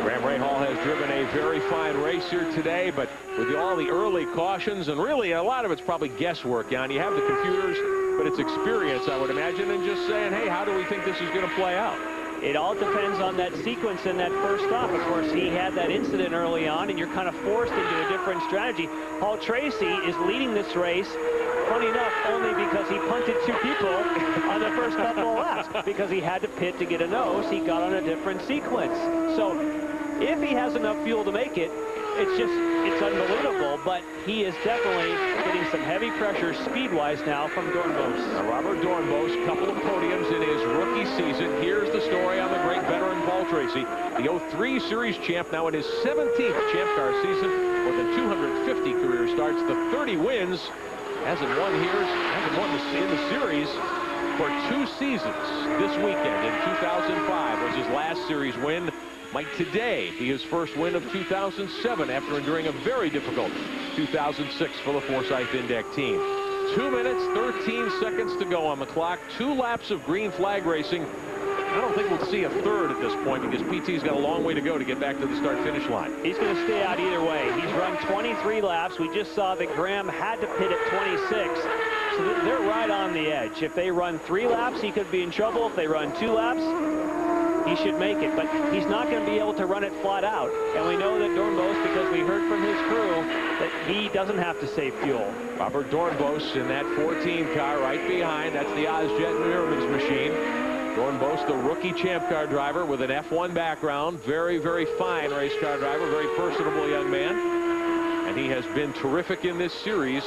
Graham Rahal has driven a very fine race here today, but with all the early cautions, and really a lot of it's probably guesswork, Jan. You have the computers, but it's experience, I would imagine, and just saying, hey, how do we think this is going to play out? It all depends on that sequence in that first stop. Of course, he had that incident early on, and you're kind of forced into a different strategy. Paul Tracy is leading this race, funny enough, only because he punted 2 people on the first couple of laps. Because he had to pit to get a nose, he got on a different sequence. So if he has enough fuel to make it, it's unbelievable, but he is definitely getting some heavy pressure speed-wise now from Dornbos. Now, Robert Dornbos, couple of podiums in his rookie season. Here's the story on the great veteran Paul Tracy, the 03 Series champ, now in his 17th Champ Car season, more than 250 career starts, the 30 wins. Hasn't won in the series for 2 seasons. This weekend in 2005 was his last series win. Might today be his first win of 2007 after enduring a very difficult 2006 for the Forsyth Index team. 2 minutes, 13 seconds to go on the clock. 2 laps of green flag racing. I don't think we'll see a third at this point because PT's got a long way to go to get back to the start-finish line. He's going to stay out either way. He's run 23 laps. We just saw that Graham had to pit at 26. So they're right on the edge. If they run 3 laps, he could be in trouble. If they run 2 laps, he should make it, but he's not going to be able to run it flat out. And we know that Dornbos, because we heard from his crew, that he doesn't have to save fuel. Robert Dornbos in that 14 car right behind. That's the Ozjet Nuremans machine. Dornbos, the rookie Champ Car driver with an F1 background. Very, very fine race car driver. Very personable young man. And he has been terrific in this series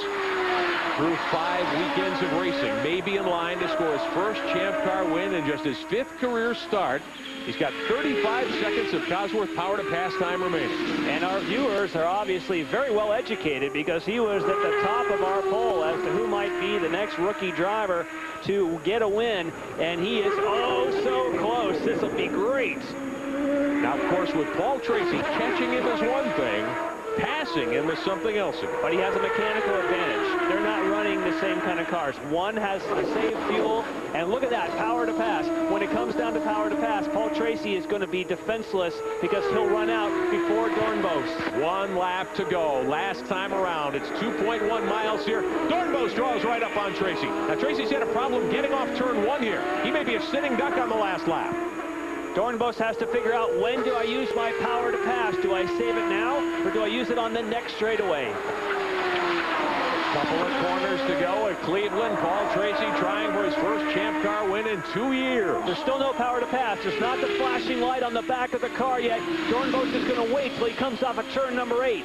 through 5 weekends of racing. Maybe in line to score his first Champ Car win in just his 5th career start. He's got 35 seconds of Cosworth power to pass time remaining. And our viewers are obviously very well educated because he was at the top of our poll as to who might be the next rookie driver to get a win. And he is oh so close. This will be great. Now, of course, with Paul Tracy, catching him is one thing. Passing him is something else. But he has a mechanical advantage. They're not running the same kind of cars. One has to save fuel, and look at that, power to pass. When it comes down to power to pass, Paul Tracy is going to be defenseless because he'll run out before Dornbos. 1 lap to go. Last time around, it's 2.1 miles here. Dornbos draws right up on Tracy. Now, Tracy's had a problem getting off turn 1 here. He may be a sitting duck on the last lap. Dornbos has to figure out, when do I use my power to pass? Do I save it now, or do I use it on the next straightaway? Couple of corners to go at Cleveland. Paul Tracy trying for his first Champ Car win in 2 years. There's still no power to pass. There's not the flashing light on the back of the car yet. Dornbos is going to wait till he comes off of turn number 8.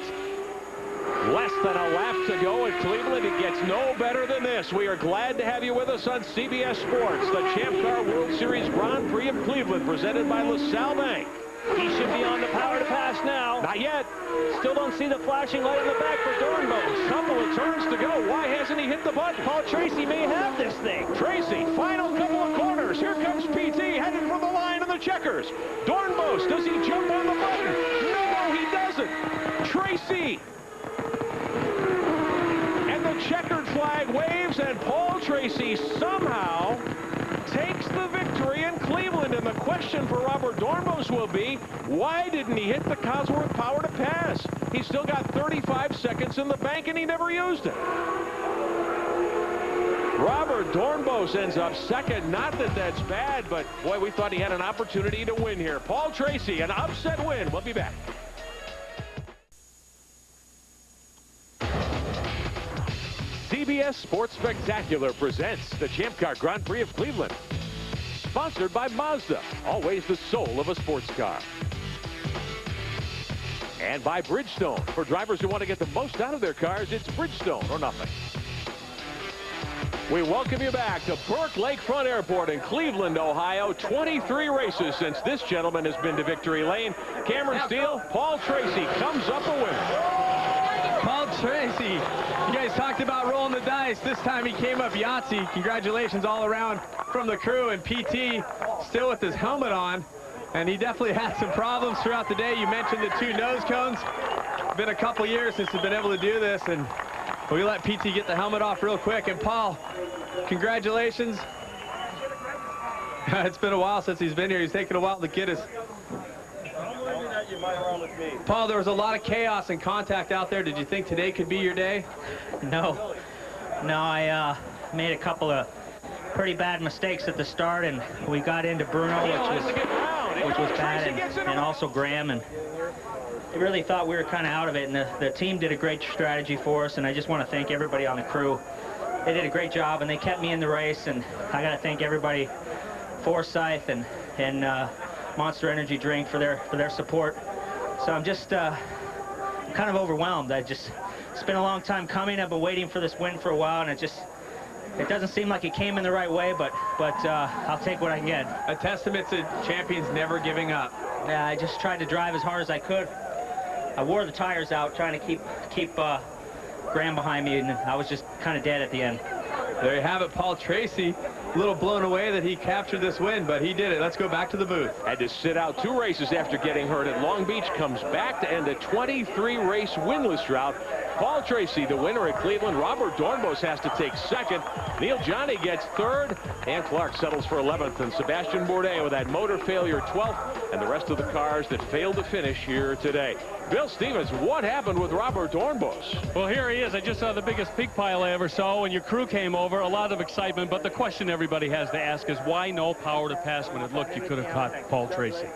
Less than a lap to go at Cleveland. It gets no better than this. We are glad to have you with us on CBS Sports. The Champ Car World Series Grand Prix of Cleveland, presented by LaSalle Bank. He should be on the power to pass now. Not yet. Still don't see the flashing light on the back for Dornbos. Couple of turns to go. Why hasn't he hit the button? Paul Tracy may have this thing. Tracy, final couple of corners. Here comes PT headed for the line of the checkers. Dornbos, does he jump on the button? No, he doesn't. Tracy. And the checkered flag waves, and Paul Tracy somehow takes the victory in Cleveland. And the question for Robert Dornbos will be, why didn't he hit the Cosworth power to pass? He's still got 35 seconds in the bank, and he never used it. Robert Dornbos ends up second. Not that that's bad, but boy, we thought he had an opportunity to win here. Paul Tracy, an upset win. We'll be back. CBS Sports Spectacular presents the Champ Car Grand Prix of Cleveland. Sponsored by Mazda, always the soul of a sports car. And by Bridgestone. For drivers who want to get the most out of their cars, it's Bridgestone or nothing. We welcome you back to Burke Lakefront Airport in Cleveland, Ohio. 23 races since this gentleman has been to victory lane. Cameron Steele, Paul Tracy comes up a winner. Paul Tracy, you guys talked about rolling the dice. This time he came up Yahtzee. Congratulations all around from the crew, and PT still with his helmet on. And he definitely had some problems throughout the day. You mentioned the 2 nose cones. It's been a couple years since he's been able to do this, and we let PT get the helmet off real quick. And Paul, congratulations. It's been a while since he's been here. He's taken a while to get his. Paul, there was a lot of chaos and contact out there. Did you think today could be your day? No, I made a couple of pretty bad mistakes at the start, and we got into Bruno, which was bad, and also Graham, and I really thought we were kind of out of it, and the team did a great strategy for us, and I just want to thank everybody on the crew. They did a great job, and they kept me in the race, and I got to thank everybody, Forsyth and Monster Energy Drink for their support. So I'm just kind of overwhelmed. It's been a long time coming. I've been waiting for this win for a while, and it doesn't seem like it came in the right way, but I'll take what I can get. A testament to champions never giving up. Yeah, I just tried to drive as hard as I could. I wore the tires out, trying to keep Graham behind me, and I was just kind of dead at the end. There you have it, Paul Tracy. A little blown away that he captured this win, but he did it. Let's go back to the booth. Had to sit out 2 races after getting hurt at Long Beach. Comes back to end a 23-race winless drought. Paul Tracy, the winner at Cleveland. Robert Dornbos has to take 2nd. Neil Johnny gets 3rd. And Clark settles for 11th. And Sebastian Bourdais with that motor failure 12th. And the rest of the cars that failed to finish here today. Bill Stevens, what happened with Robert Dornbos? Well, here he is. I just saw the biggest pig pile I ever saw when your crew came over. A lot of excitement, but the question everybody has to ask is why no power to pass when it looked you could have caught Paul Tracy?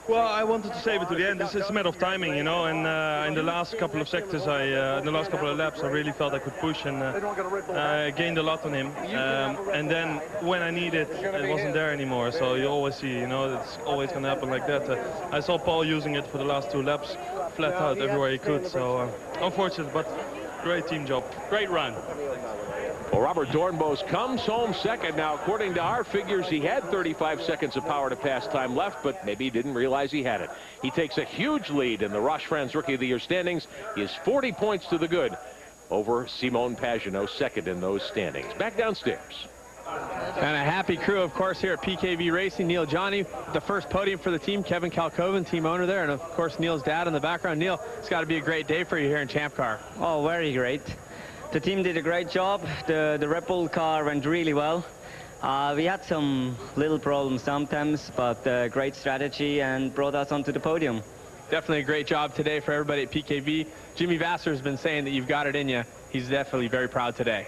Well, I wanted to save it to the end. This is a matter of timing, you know, and in the last couple of sectors, in the last couple of laps, I really felt I could push, and I gained a lot on him. And then when I needed it wasn't there anymore. So you always see, you know, it's always going to happen like that. I saw Paul using it for the last 2 laps, flat out everywhere he could. So unfortunate, but great team job. Great run. Well, Robert Dornbos comes home 2nd. Now, according to our figures, he had 35 seconds of power to pass time left, but maybe he didn't realize he had it. He takes a huge lead in the Roche France Rookie of the Year standings. He is 40 points to the good over Simon Pagenaud, 2nd in those standings. Back downstairs. And a happy crew, of course, here at PKV Racing. Neil Johnny, the first podium for the team. Kevin Kalkoven, team owner there. And, of course, Neil's dad in the background. Neil, it's got to be a great day for you here in Champ Car. Oh, very great. The team did a great job. The Red Bull car went really well. We had some little problems sometimes, but great strategy and brought us onto the podium. Definitely a great job today for everybody at PKV. Jimmy Vasser has been saying that you've got it in you. He's definitely very proud today.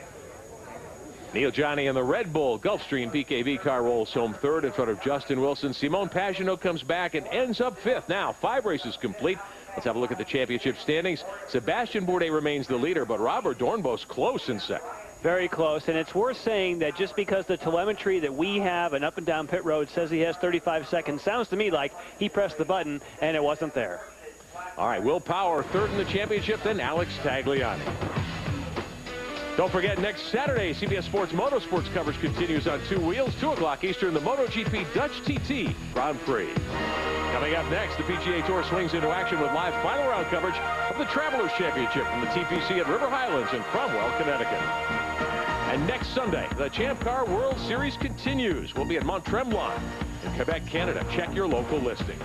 Neil Johnny in the Red Bull Gulfstream PKV car rolls home 3rd in front of Justin Wilson. Simon Pagenaud comes back and ends up 5th. Now 5 races complete. Let's have a look at the championship standings. Sebastian Bourdais remains the leader, but Robert Dornbos close in 2nd. Very close, and it's worth saying that just because the telemetry that we have and up and down pit road says he has 35 seconds, sounds to me like he pressed the button and it wasn't there. All right, Will Power 3rd in the championship, then Alex Tagliani. Don't forget, next Saturday, CBS Sports Motorsports coverage continues on 2 wheels, 2 o'clock Eastern, the MotoGP Dutch TT Grand Prix. Coming up next, the PGA Tour swings into action with live final round coverage of the Travelers Championship from the TPC at River Highlands in Cromwell, Connecticut. And next Sunday, the Champ Car World Series continues. We'll be at Mont-Tremblant in Quebec, Canada. Check your local listings.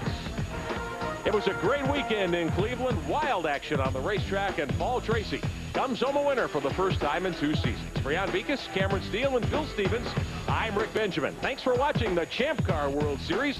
It was a great weekend in Cleveland. Wild action on the racetrack, and Paul Tracy comes home a winner for the first time in 2 seasons. For Jan Beekes, Cameron Steele, and Bill Stevens, I'm Rick Benjamin. Thanks for watching the Champ Car World Series.